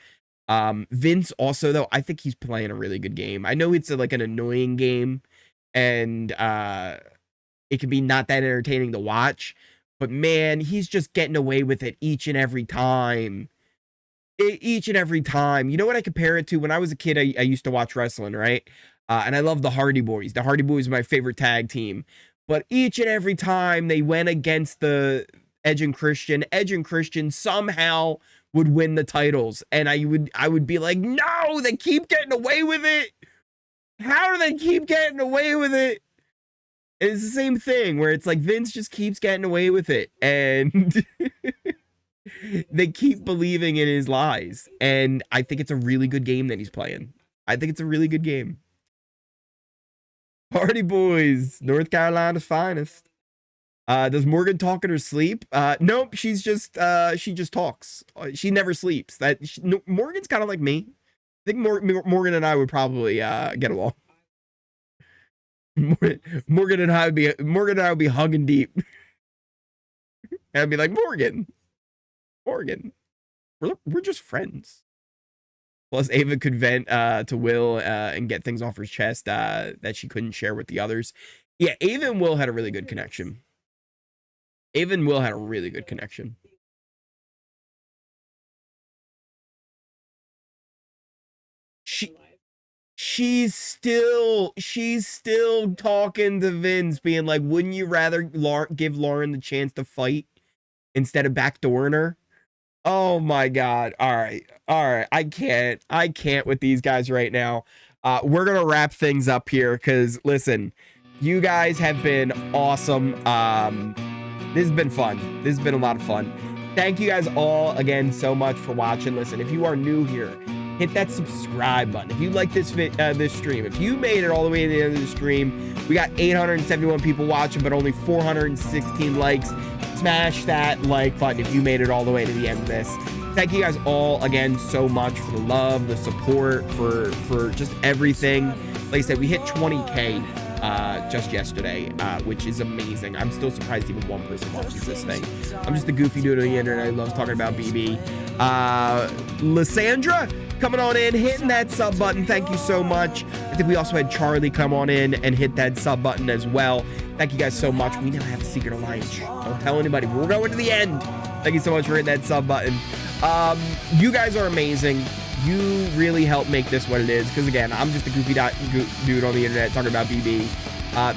Vince also though, I think he's playing a really good game. I know it's like an annoying game, and it can be not that entertaining to watch, but man, he's just getting away with it each and every time. Each and every time. You know what I compare it to? When I was a kid, I used to watch wrestling, right? And I love the Hardy Boys. The Hardy Boys are my favorite tag team. But each and every time they went against the Edge and Christian somehow would win the titles. And I would be like, no, they keep getting away with it. How do they keep getting away with it? It's the same thing where it's like Vince just keeps getting away with it. And they keep believing in his lies. And I think it's a really good game that he's playing. I think it's a really good game. Hardy Boys, North Carolina's finest. Does Morgan talk in her sleep? Nope, she just talks. She never sleeps. Morgan's kind of like me. I think Morgan and I would probably get along. Morgan and I would be hugging deep. And I'd be like, Morgan, we're just friends. Plus, Ava could vent to Will and get things off her chest that she couldn't share with the others. Yeah, Ava and Will had a really good connection. Ava and Will had a really good connection. She's still talking to Vince, being like, wouldn't you rather give Lauren the chance to fight instead of backdooring her? Oh my God. All right. I can't with these guys right now. We're gonna wrap things up here because listen, you guys have been awesome. This has been fun. This has been a lot of fun. Thank you guys all again so much for watching. Listen, if you are new here, hit that subscribe button. If you like this stream, if you made it all the way to the end of the stream, we got 871 people watching, but only 416 likes. Smash that like button if you made it all the way to the end of this. Thank you guys all again so much for the love, the support, for just everything. Like I said, we hit 20K just yesterday, which is amazing. I'm still surprised even one person watches this thing. I'm just a goofy dude on the internet. I love talking about BB. Lysandra coming on in, hitting that sub button. Thank you so much. I think we also had Charlie come on in and hit that sub button as well. Thank you guys so much. We now have a secret alliance. Don't tell anybody. We're going to the end. Thank you so much for hitting that sub button. You guys are amazing. You really help make this what it is. Because again, I'm just a goofy dude on the internet talking about BB.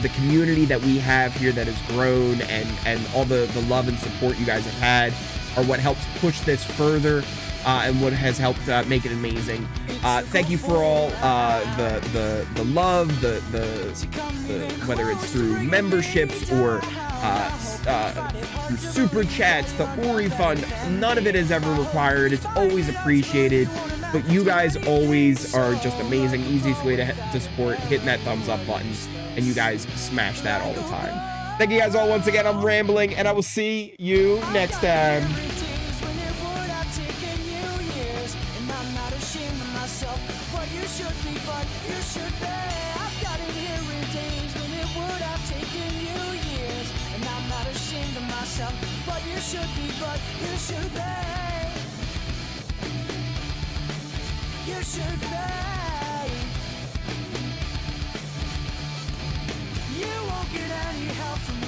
The community that we have here that has grown and all the love and support you guys have had are what helps push this further. And what has helped make it amazing. Thank you for all the love, the whether it's through memberships or through super chats, the Ori Fund. None of it is ever required. It's always appreciated. But you guys always are just amazing. Easiest way to support, hitting that thumbs up button, and you guys smash that all the time. Thank you guys all once again. I'm rambling, and I will see you next time. But you should be. You should be. You won't get any help from me.